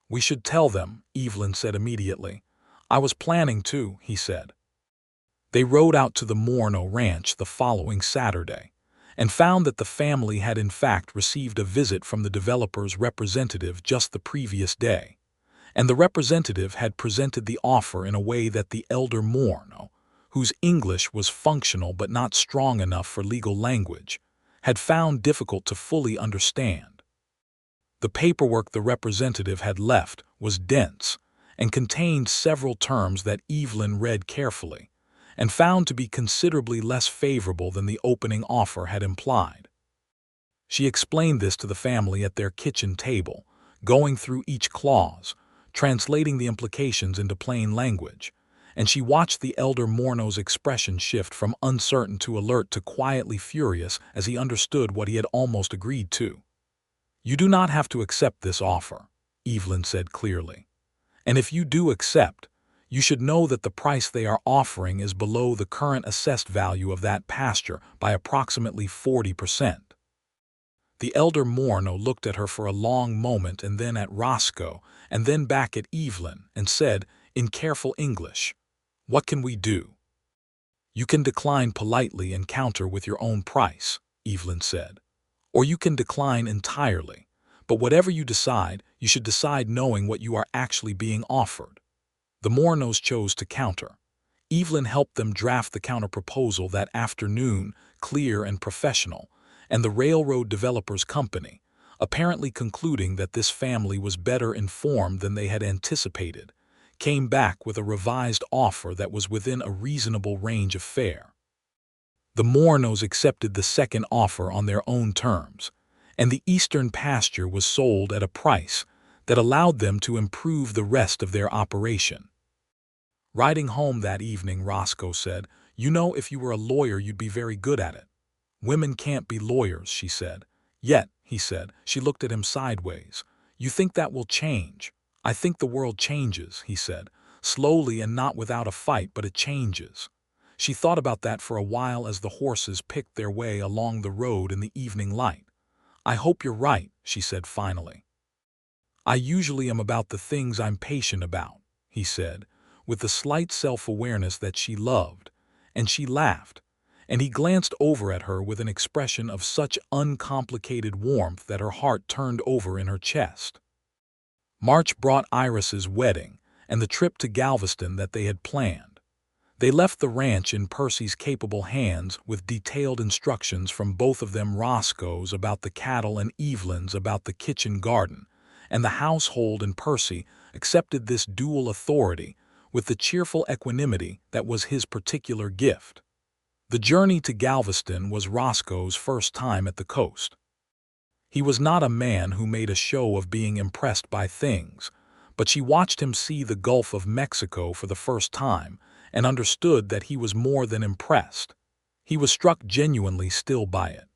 We should tell them, Evelyn said immediately. I was planning to, he said. They rode out to the Mourne ranch the following Saturday, and found that the family had in fact received a visit from the developer's representative just the previous day, and the representative had presented the offer in a way that the elder Mourne, whose English was functional but not strong enough for legal language, had found difficult to fully understand. The paperwork the representative had left was dense and contained several terms that Evelyn read carefully and found to be considerably less favorable than the opening offer had implied. She explained this to the family at their kitchen table, going through each clause, translating the implications into plain language, and she watched the elder Mourne's expression shift from uncertain to alert to quietly furious as he understood what he had almost agreed to. You do not have to accept this offer, Evelyn said clearly. And if you do accept, you should know that the price they are offering is below the current assessed value of that pasture by approximately 40%. The elder Mourne looked at her for a long moment and then at Roscoe and then back at Evelyn and said, in careful English, "What can we do?" You can decline politely and counter with your own price, Evelyn said. Or you can decline entirely, but whatever you decide, you should decide knowing what you are actually being offered. The Mourne's chose to counter. Evelyn helped them draft the counter-proposal that afternoon, clear and professional, and the railroad developers company, apparently concluding that this family was better informed than they had anticipated, came back with a revised offer that was within a reasonable range of fare. The Mourne's accepted the second offer on their own terms, and the eastern pasture was sold at a price that allowed them to improve the rest of their operation. Riding home that evening, Roscoe said, "You know, if you were a lawyer, you'd be very good at it." "Women can't be lawyers," she said. "Yet," he said, she looked at him sideways. "You think that will change?" "I think the world changes," he said, "slowly and not without a fight, but it changes." She thought about that for a while as the horses picked their way along the road in the evening light. "I hope you're right," she said finally. "I usually am about the things I'm patient about," he said, with the slight self-awareness that she loved, and she laughed, and he glanced over at her with an expression of such uncomplicated warmth that her heart turned over in her chest. March brought Iris's wedding and the trip to Galveston that they had planned. They left the ranch in Percy's capable hands with detailed instructions from both of them, Roscoe's about the cattle and Evelyn's about the kitchen garden, and the household, and Percy accepted this dual authority with the cheerful equanimity that was his particular gift. The journey to Galveston was Roscoe's first time at the coast. He was not a man who made a show of being impressed by things, but she watched him see the Gulf of Mexico for the first time and understood that he was more than impressed. He was struck genuinely still by it.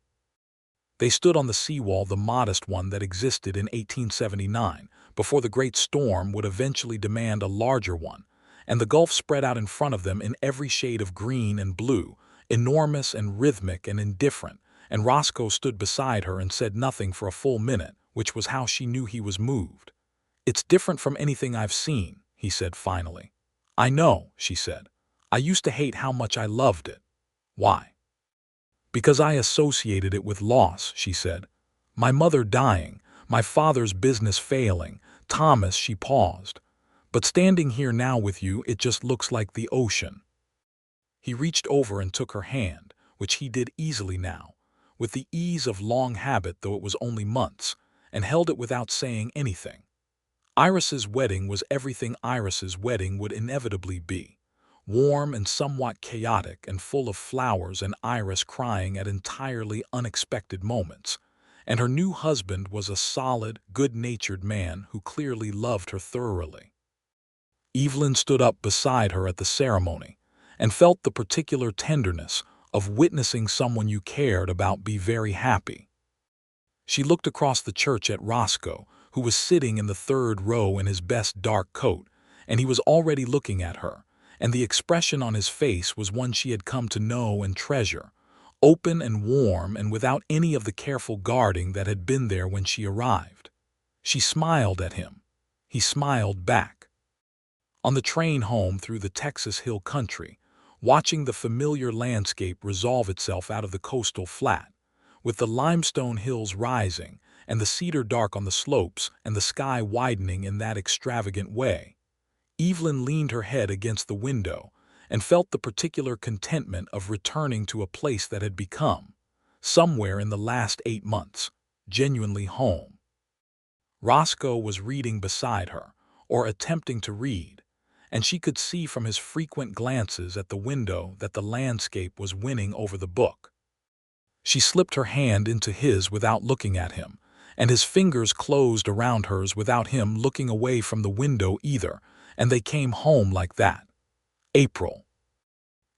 They stood on the seawall, the modest one that existed in 1879, before the great storm would eventually demand a larger one, and the gulf spread out in front of them in every shade of green and blue, enormous and rhythmic and indifferent, and Roscoe stood beside her and said nothing for a full minute, which was how she knew he was moved. "It's different from anything I've seen," he said finally. "I know," she said. "I used to hate how much I loved it." "Why?" "Because I associated it with loss," she said. "My mother dying, my father's business failing, Thomas," she paused. "But standing here now with you, it just looks like the ocean." He reached over and took her hand, which he did easily now, with the ease of long habit though it was only months, and held it without saying anything. Iris's wedding was everything Iris's wedding would inevitably be. Warm and somewhat chaotic and full of flowers and Iris crying at entirely unexpected moments. And her new husband was a solid, good-natured man who clearly loved her thoroughly. Evelyn stood up beside her at the ceremony and felt the particular tenderness of witnessing someone you cared about be very happy. She looked across the church at Roscoe, who was sitting in the third row in his best dark coat, and he was already looking at her, and the expression on his face was one she had come to know and treasure, open and warm and without any of the careful guarding that had been there when she arrived. She smiled at him. He smiled back. On the train home through the Texas Hill Country, watching the familiar landscape resolve itself out of the coastal flat, with the limestone hills rising and the cedar dark on the slopes and the sky widening in that extravagant way, Evelyn leaned her head against the window and felt the particular contentment of returning to a place that had become, somewhere in the last 8 months, genuinely home. Roscoe was reading beside her, or attempting to read, and she could see from his frequent glances at the window that the landscape was winning over the book. She slipped her hand into his without looking at him, and his fingers closed around hers without him looking away from the window either, and they came home like that. April.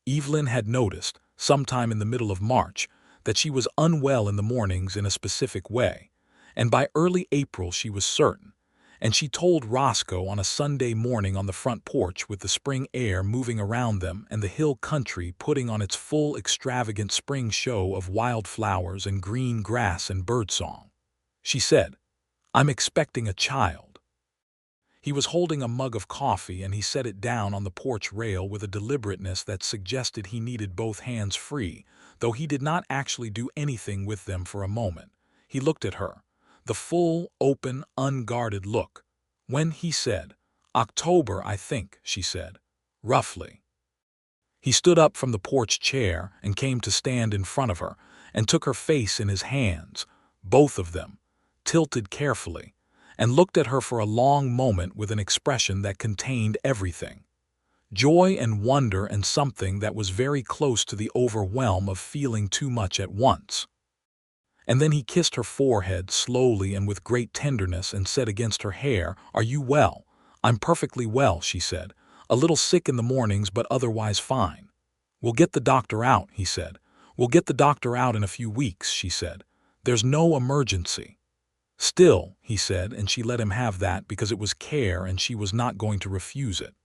Evelyn had noticed, sometime in the middle of March, that she was unwell in the mornings in a specific way, and by early April she was certain, and she told Roscoe on a Sunday morning on the front porch with the spring air moving around them and the hill country putting on its full extravagant spring show of wildflowers and green grass and birdsong. She said, "I'm expecting a child." He was holding a mug of coffee and he set it down on the porch rail with a deliberateness that suggested he needed both hands free, though he did not actually do anything with them for a moment. He looked at her, the full, open, unguarded look. When he said, "October, I think," she said, roughly. He stood up from the porch chair and came to stand in front of her and took her face in his hands, both of them, tilted carefully, and looked at her for a long moment with an expression that contained everything. Joy and wonder and something that was very close to the overwhelm of feeling too much at once. And then he kissed her forehead slowly and with great tenderness and said against her hair, "Are you well?" "I'm perfectly well," she said. "A little sick in the mornings, but otherwise fine." "We'll get the doctor out," he said. "We'll get the doctor out in a few weeks," she said. "There's no emergency." "Still," he said, and she let him have that because it was care and she was not going to refuse it.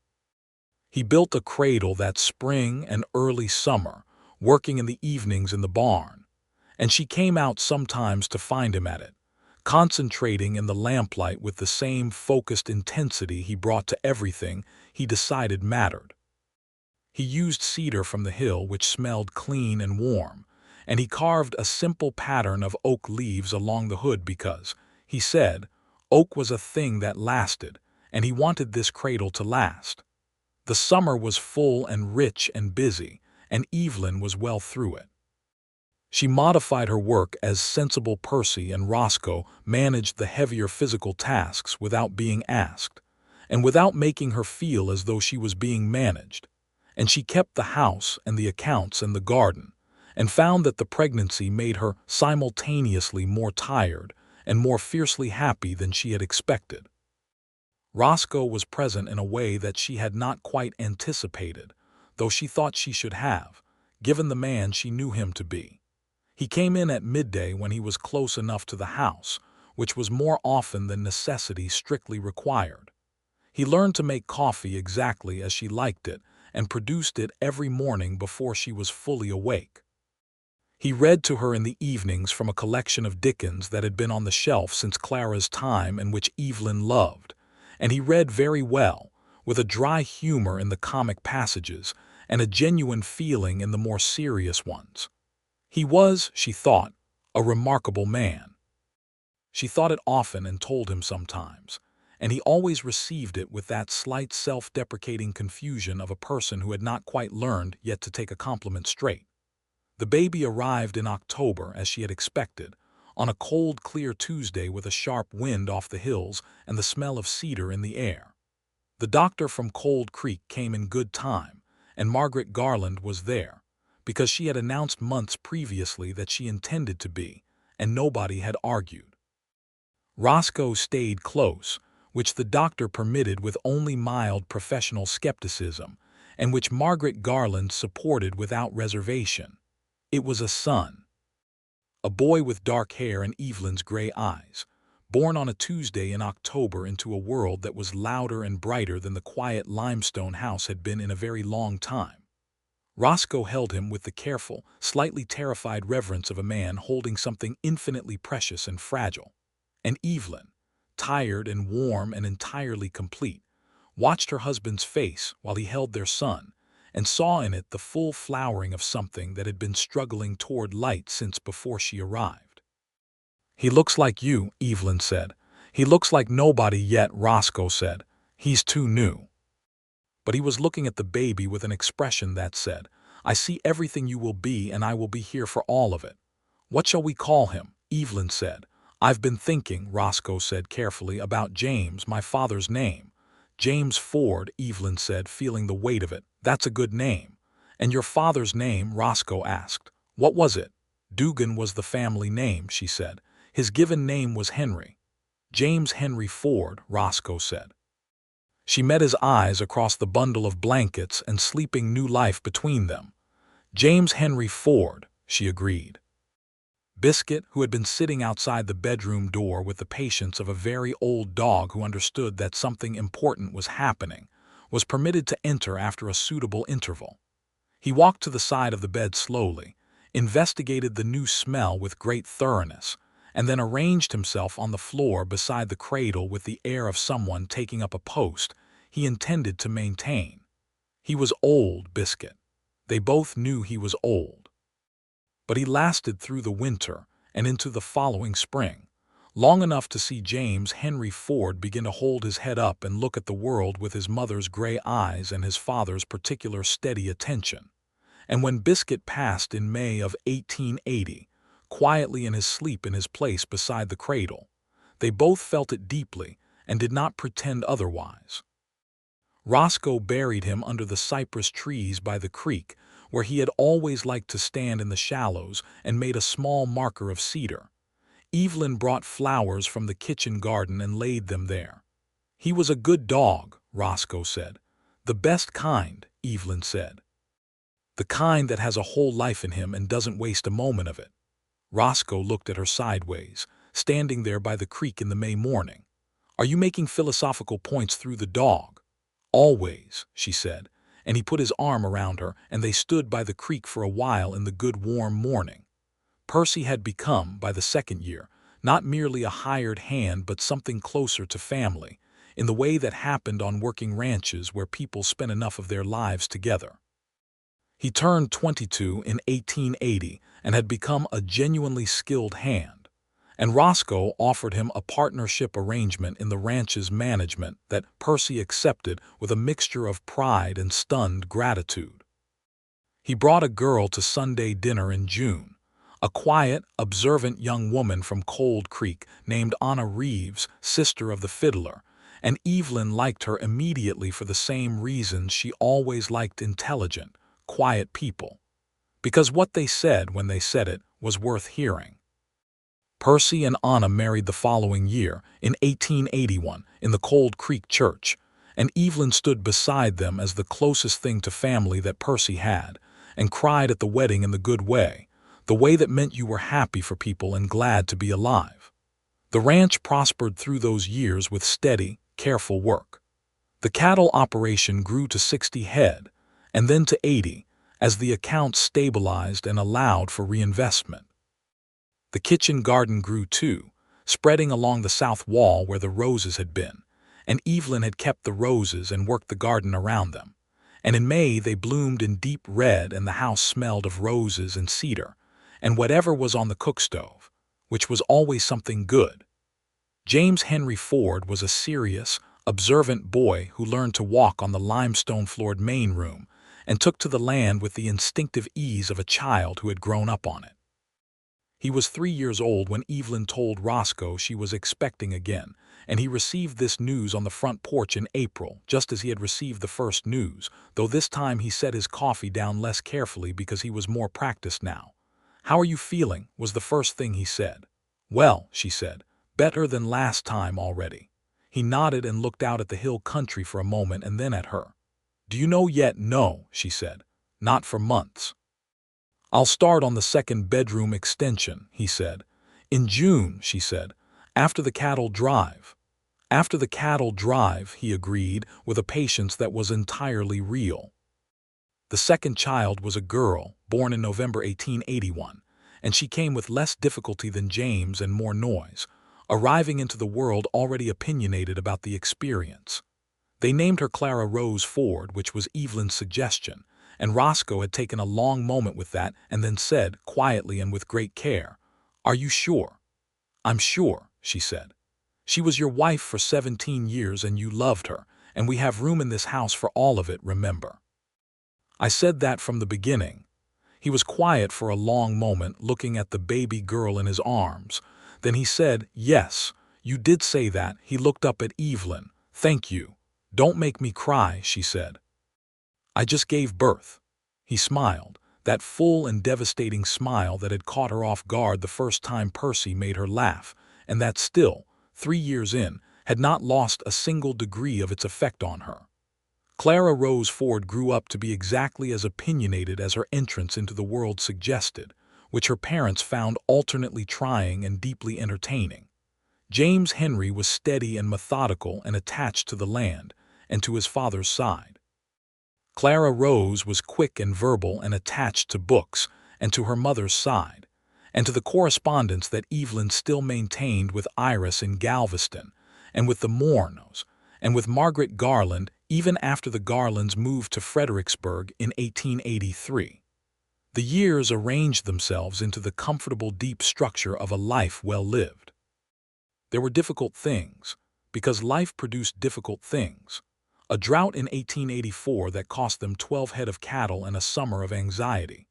He built a cradle that spring and early summer, working in the evenings in the barn, and she came out sometimes to find him at it, concentrating in the lamplight with the same focused intensity he brought to everything he decided mattered. He used cedar from the hill which smelled clean and warm, and he carved a simple pattern of oak leaves along the hood because, he said, oak was a thing that lasted, and he wanted this cradle to last. The summer was full and rich and busy, and Evelyn was well through it. She modified her work as sensible Percy and Roscoe managed the heavier physical tasks without being asked, and without making her feel as though she was being managed, and she kept the house and the accounts and the garden, and found that the pregnancy made her simultaneously more tired and more fiercely happy than she had expected. Roscoe was present in a way that she had not quite anticipated, though she thought she should have, given the man she knew him to be. He came in at midday when he was close enough to the house, which was more often than necessity strictly required. He learned to make coffee exactly as she liked it and produced it every morning before she was fully awake. He read to her in the evenings from a collection of Dickens that had been on the shelf since Clara's time and which Evelyn loved, and he read very well, with a dry humor in the comic passages and a genuine feeling in the more serious ones. He was, she thought, a remarkable man. She thought it often and told him sometimes, and he always received it with that slight self-deprecating confusion of a person who had not quite learned yet to take a compliment straight. The baby arrived in October, as she had expected, on a cold, clear Tuesday with a sharp wind off the hills and the smell of cedar in the air. The doctor from Cold Creek came in good time, and Margaret Garland was there, because she had announced months previously that she intended to be, and nobody had argued. Roscoe stayed close, which the doctor permitted with only mild professional skepticism, and which Margaret Garland supported without reservation. It was a son. A boy with dark hair and Evelyn's gray eyes, born on a Tuesday in October into a world that was louder and brighter than the quiet limestone house had been in a very long time. Roscoe held him with the careful, slightly terrified reverence of a man holding something infinitely precious and fragile. And Evelyn, tired and warm and entirely complete, watched her husband's face while he held their son, and saw in it the full flowering of something that had been struggling toward light since before she arrived. "He looks like you," Evelyn said. "He looks like nobody yet," Roscoe said. "He's too new." But he was looking at the baby with an expression that said, "I see everything you will be, and I will be here for all of it." "What shall we call him?" Evelyn said. "I've been thinking," Roscoe said carefully, "about James, my father's name." "James Ford," Evelyn said, feeling the weight of it. "That's a good name." "And your father's name?" Roscoe asked. "What was it?" "Dugan was the family name," she said. "His given name was Henry." "James Henry Ford," Roscoe said. She met his eyes across the bundle of blankets and sleeping new life between them. "James Henry Ford," she agreed. Biscuit, who had been sitting outside the bedroom door with the patience of a very old dog who understood that something important was happening, was permitted to enter after a suitable interval. He walked to the side of the bed slowly, investigated the new smell with great thoroughness, and then arranged himself on the floor beside the cradle with the air of someone taking up a post he intended to maintain. He was old, Biscuit. They both knew he was old. But he lasted through the winter and into the following spring, long enough to see James Henry Ford begin to hold his head up and look at the world with his mother's gray eyes and his father's particular steady attention. And when Biscuit passed in May of 1880, quietly in his sleep in his place beside the cradle, they both felt it deeply and did not pretend otherwise. Roscoe buried him under the cypress trees by the creek, where he had always liked to stand in the shallows, and made a small marker of cedar. Evelyn brought flowers from the kitchen garden and laid them there. "He was a good dog," Roscoe said. "The best kind," Evelyn said. "The kind that has a whole life in him and doesn't waste a moment of it." Roscoe looked at her sideways, standing there by the creek in the May morning. "Are you making philosophical points through the dog?" "Always," she said, and he put his arm around her, and they stood by the creek for a while in the good warm morning. Percy had become, by the second year, not merely a hired hand but something closer to family, in the way that happened on working ranches where people spent enough of their lives together. He turned 22 in 1880 and had become a genuinely skilled hand, and Roscoe offered him a partnership arrangement in the ranch's management that Percy accepted with a mixture of pride and stunned gratitude. He brought a girl to Sunday dinner in June, a quiet, observant young woman from Cold Creek named Anna Reeves, sister of the fiddler, and Evelyn liked her immediately for the same reasons she always liked intelligent, quiet people, because what they said when they said it was worth hearing. Percy and Anna married the following year, in 1881, in the Cold Creek church, and Evelyn stood beside them as the closest thing to family that Percy had, and cried at the wedding in the good way, the way that meant you were happy for people and glad to be alive. The ranch prospered through those years with steady, careful work. The cattle operation grew to 60 head, and then to 80, as the accounts stabilized and allowed for reinvestment. The kitchen garden grew too, spreading along the south wall where the roses had been, and Evelyn had kept the roses and worked the garden around them. And in May they bloomed in deep red and the house smelled of roses and cedar, and whatever was on the cook stove, which was always something good. James Henry Ford was a serious, observant boy who learned to walk on the limestone-floored main room and took to the land with the instinctive ease of a child who had grown up on it. He was 3 years old when Evelyn told Roscoe she was expecting again, and he received this news on the front porch in April, just as he had received the first news, though this time he set his coffee down less carefully because he was more practiced now. "How are you feeling?" was the first thing he said. "Well," she said, "better than last time already." He nodded and looked out at the hill country for a moment and then at her. "Do you know yet?" "No," she said. "Not for months." "I'll start on the second bedroom extension," he said. "In June," she said, "after the cattle drive." "After the cattle drive," he agreed, with a patience that was entirely real. The second child was a girl, born in November 1881, and she came with less difficulty than James and more noise, arriving into the world already opinionated about the experience. They named her Clara Rose Ford, which was Evelyn's suggestion, and Roscoe had taken a long moment with that and then said, quietly and with great care, "Are you sure?" "I'm sure," she said. "She was your wife for 17 years and you loved her, and we have room in this house for all of it, remember." "I said that from the beginning." He was quiet for a long moment, looking at the baby girl in his arms. Then he said, "Yes, you did say that." He looked up at Evelyn. "Thank you. Don't make me cry," she said. "I just gave birth." He smiled, that full and devastating smile that had caught her off guard the first time Percy made her laugh, and that still, 3 years in, had not lost a single degree of its effect on her. Clara Rose Ford grew up to be exactly as opinionated as her entrance into the world suggested, which her parents found alternately trying and deeply entertaining. James Henry was steady and methodical and attached to the land, and to his father's side. Clara Rose was quick and verbal and attached to books, and to her mother's side, and to the correspondence that Evelyn still maintained with Iris in Galveston, and with the Mornos, and with Margaret Garland, even after the Garlands moved to Fredericksburg in 1883. The years arranged themselves into the comfortable deep structure of a life well lived. There were difficult things, because life produced difficult things. A drought in 1884 that cost them 12 head of cattle and a summer of anxiety.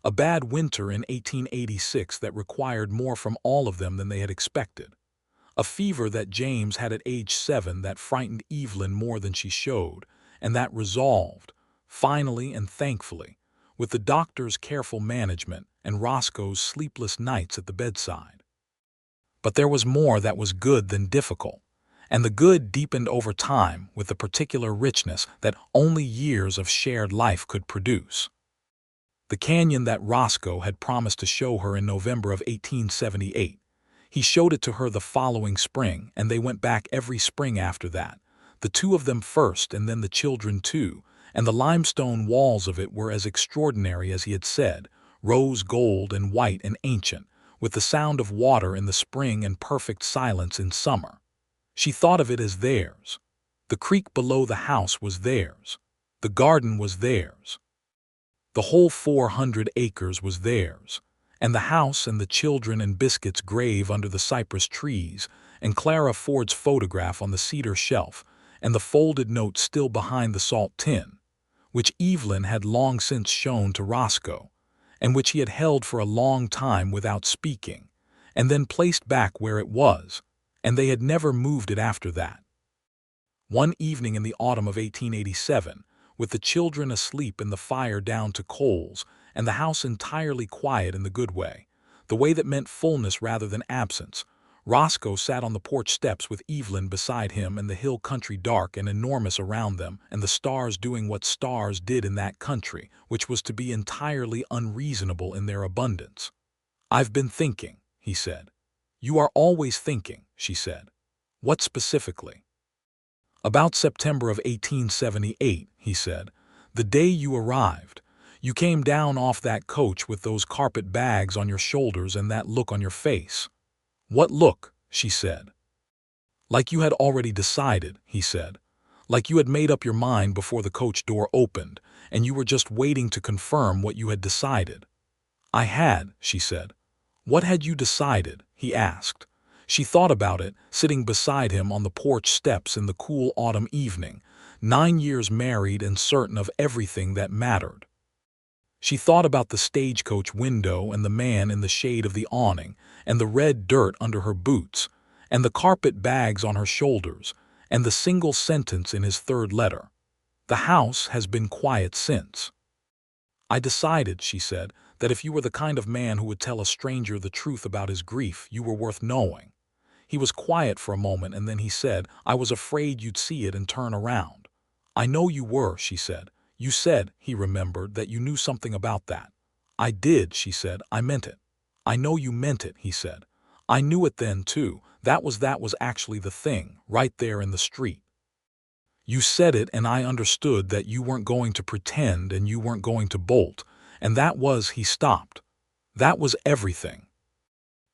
A bad winter in 1886 that required more from all of them than they had expected. A fever that James had at age 7 that frightened Evelyn more than she showed, and that resolved, finally and thankfully, with the doctor's careful management and Roscoe's sleepless nights at the bedside. But there was more that was good than difficult, and the good deepened over time with the particular richness that only years of shared life could produce. The canyon that Roscoe had promised to show her in November of 1878. He showed it to her the following spring, and they went back every spring after that, the two of them first and then the children too, and the limestone walls of it were as extraordinary as he had said, rose gold and white and ancient, with the sound of water in the spring and perfect silence in summer. She thought of it as theirs. The creek below the house was theirs. The garden was theirs. The whole 400 acres was theirs, and the house and the children and Biscuit's grave under the cypress trees, and Clara Ford's photograph on the cedar shelf, and the folded note still behind the salt tin, which Evelyn had long since shown to Roscoe, and which he had held for a long time without speaking, and then placed back where it was, and they had never moved it after that. One evening in the autumn of 1887, with the children asleep and the fire down to coals, and the house entirely quiet in the good way, the way that meant fullness rather than absence, Roscoe sat on the porch steps with Evelyn beside him and the hill country dark and enormous around them, and the stars doing what stars did in that country, which was to be entirely unreasonable in their abundance. "I've been thinking," he said. "You are always thinking," she said. "What specifically?" "About September of 1878, he said. "The day you arrived. You came down off that coach with those carpet bags on your shoulders and that look on your face." "What look?" she said. "Like you had already decided," he said. "Like you had made up your mind before the coach door opened, and you were just waiting to confirm what you had decided." "I had," she said. "What had you decided?" he asked. She thought about it, sitting beside him on the porch steps in the cool autumn evening, 9 years married and certain of everything that mattered. She thought about the stagecoach window and the man in the shade of the awning, and the red dirt under her boots, and the carpet bags on her shoulders, and the single sentence in his third letter. "The house has been quiet since." "I decided," she said, "that if you were the kind of man who would tell a stranger the truth about his grief, you were worth knowing." He was quiet for a moment, and then he said, "I was afraid you'd see it and turn around." "I know you were," she said. "You said," he remembered, "that you knew something about that." "I did," she said. "I meant it." "I know you meant it," he said. "I knew it then, too. That was actually the thing, right there in the street. You said it, and I understood that you weren't going to pretend and you weren't going to bolt, and that was—" he stopped. "That was everything."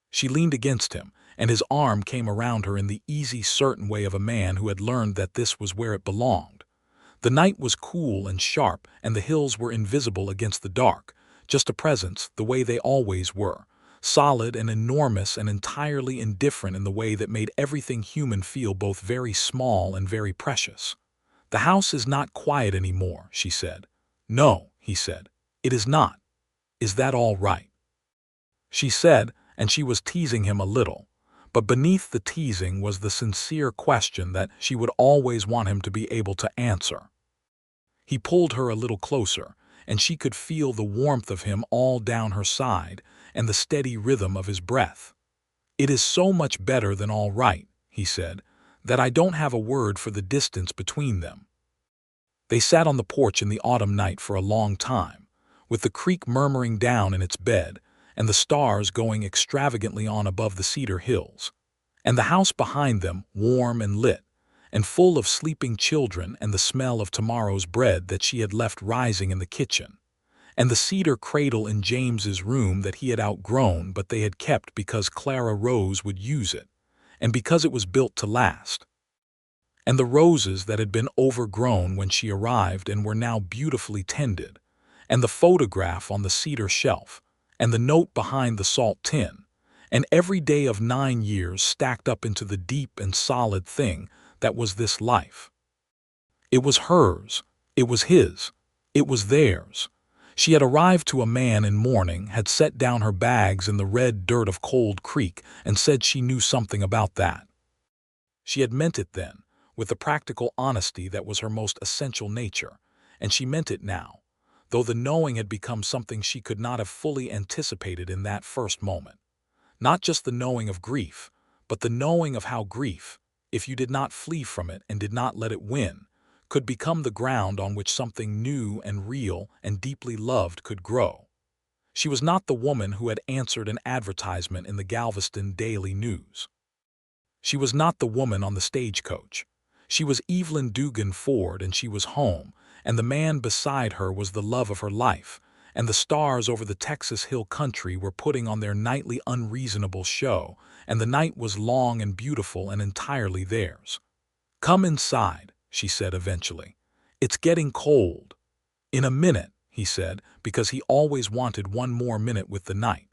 She leaned against him, and his arm came around her in the easy, certain way of a man who had learned that this was where it belonged. The night was cool and sharp, and the hills were invisible against the dark, just a presence, the way they always were, solid and enormous and entirely indifferent in the way that made everything human feel both very small and very precious. "The house is not quiet anymore," she said. "No," he said, "it is not. Is that all right?" She said, and she was teasing him a little. But beneath the teasing was the sincere question that she would always want him to be able to answer. He pulled her a little closer, and she could feel the warmth of him all down her side and the steady rhythm of his breath. "It is so much better than all right," he said, "that I don't have a word for the distance between them." They sat on the porch in the autumn night for a long time, with the creek murmuring down in its bed and the stars going extravagantly on above the cedar hills, and the house behind them warm and lit, and full of sleeping children and the smell of tomorrow's bread that she had left rising in the kitchen, and the cedar cradle in James's room that he had outgrown but they had kept because Clara Rose would use it, and because it was built to last, and the roses that had been overgrown when she arrived and were now beautifully tended, and the photograph on the cedar shelf, and the note behind the salt tin, and every day of 9 years stacked up into the deep and solid thing that was this life. It was hers, it was his, it was theirs. She had arrived to a man in mourning, had set down her bags in the red dirt of Cold Creek, and said she knew something about that. She had meant it then, with the practical honesty that was her most essential nature, and she meant it now, though the knowing had become something she could not have fully anticipated in that first moment. Not just the knowing of grief, but the knowing of how grief, if you did not flee from it and did not let it win, could become the ground on which something new and real and deeply loved could grow. She was not the woman who had answered an advertisement in the Galveston Daily News. She was not the woman on the stagecoach. She was Evelyn Dugan Ford, and she was home, and the man beside her was the love of her life, and the stars over the Texas hill country were putting on their nightly unreasonable show, and the night was long and beautiful and entirely theirs. "Come inside," she said eventually. "It's getting cold." "In a minute," he said, because he always wanted one more minute with the night.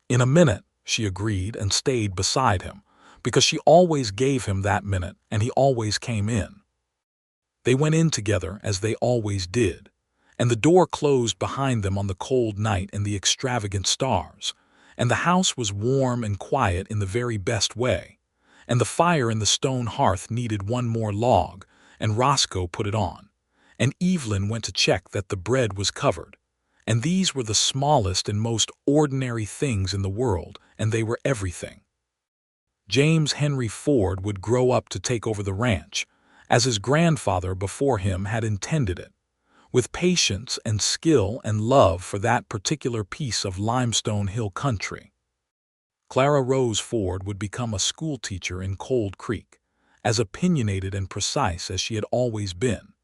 "In a minute," she agreed and stayed beside him, because she always gave him that minute and he always came in. They went in together as they always did, and the door closed behind them on the cold night and the extravagant stars, and the house was warm and quiet in the very best way, and the fire in the stone hearth needed one more log, and Roscoe put it on, and Evelyn went to check that the bread was covered, and these were the smallest and most ordinary things in the world, and they were everything. James Henry Ford would grow up to take over the ranch, as his grandfather before him had intended it, with patience and skill and love for that particular piece of limestone hill country. Clara Rose Ford would become a schoolteacher in Cold Creek, as opinionated and precise as she had always been,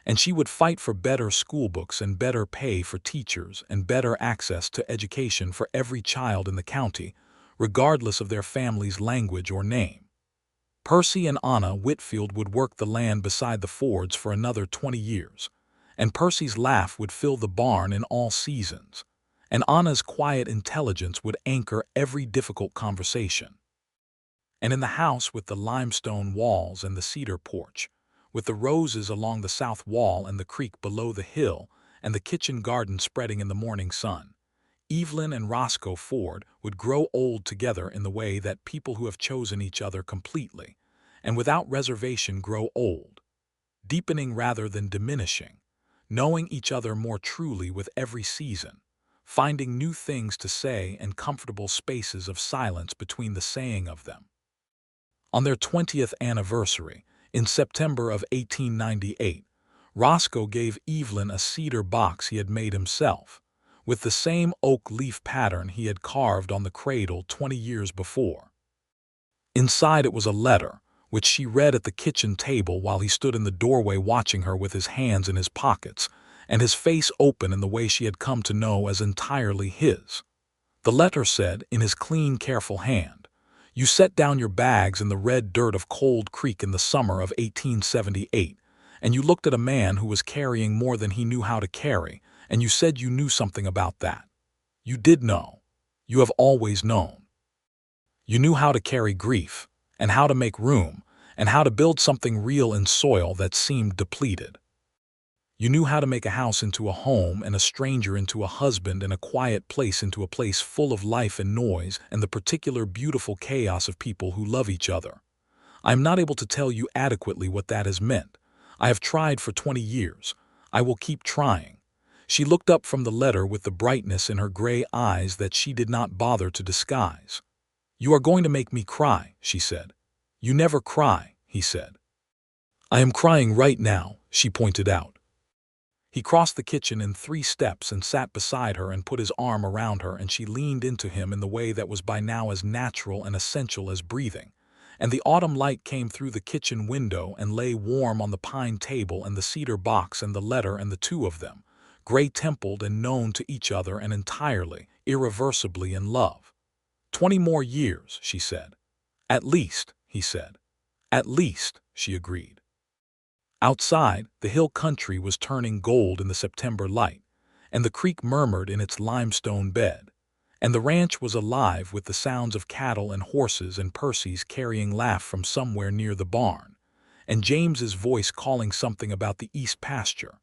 and she would fight for better schoolbooks and better pay for teachers and better access to education for every child in the county, regardless of their family's language or name. Percy and Anna Whitfield would work the land beside the Fords for another 20 years, and Percy's laugh would fill the barn in all seasons, and Anna's quiet intelligence would anchor every difficult conversation. And in the house with the limestone walls and the cedar porch, with the roses along the south wall and the creek below the hill and the kitchen garden spreading in the morning sun, Evelyn and Roscoe Ford would grow old together in the way that people who have chosen each other completely and without reservation grow old, deepening rather than diminishing, knowing each other more truly with every season, finding new things to say and comfortable spaces of silence between the saying of them. On their 20th anniversary, in September of 1898, Roscoe gave Evelyn a cedar box he had made himself, with the same oak leaf pattern he had carved on the cradle 20 years before. Inside it was a letter, which she read at the kitchen table while he stood in the doorway watching her with his hands in his pockets and his face open in the way she had come to know as entirely his. The letter said, in his clean, careful hand, "You set down your bags in the red dirt of Cold Creek in the summer of 1878, and you looked at a man who was carrying more than he knew how to carry, and you said you knew something about that. You did know. You have always known. You knew how to carry grief, and how to make room, and how to build something real in soil that seemed depleted. You knew how to make a house into a home and a stranger into a husband and a quiet place into a place full of life and noise and the particular beautiful chaos of people who love each other. I am not able to tell you adequately what that has meant. I have tried for 20 years. I will keep trying." She looked up from the letter with the brightness in her gray eyes that she did not bother to disguise. "You are going to make me cry," she said. "You never cry," he said. "I am crying right now," she pointed out. He crossed the kitchen in 3 steps and sat beside her and put his arm around her, and she leaned into him in the way that was by now as natural and essential as breathing, and the autumn light came through the kitchen window and lay warm on the pine table and the cedar box and the letter and the two of them, gray-templed and known to each other and entirely, irreversibly in love. 20 more years, she said. "At least," he said. "At least," she agreed. Outside, the hill country was turning gold in the September light, and the creek murmured in its limestone bed, and the ranch was alive with the sounds of cattle and horses and Percy's carrying laugh from somewhere near the barn, and James's voice calling something about the east pasture,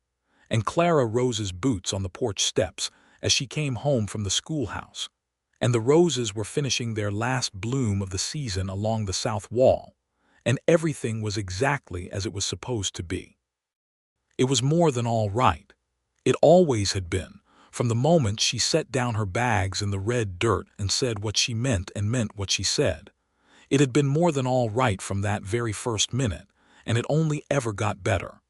and Clara Rose's boots on the porch steps as she came home from the schoolhouse, and the roses were finishing their last bloom of the season along the south wall, and everything was exactly as it was supposed to be. It was more than all right. It always had been, from the moment she set down her bags in the red dirt and said what she meant and meant what she said. It had been more than all right from that very first minute, and it only ever got better.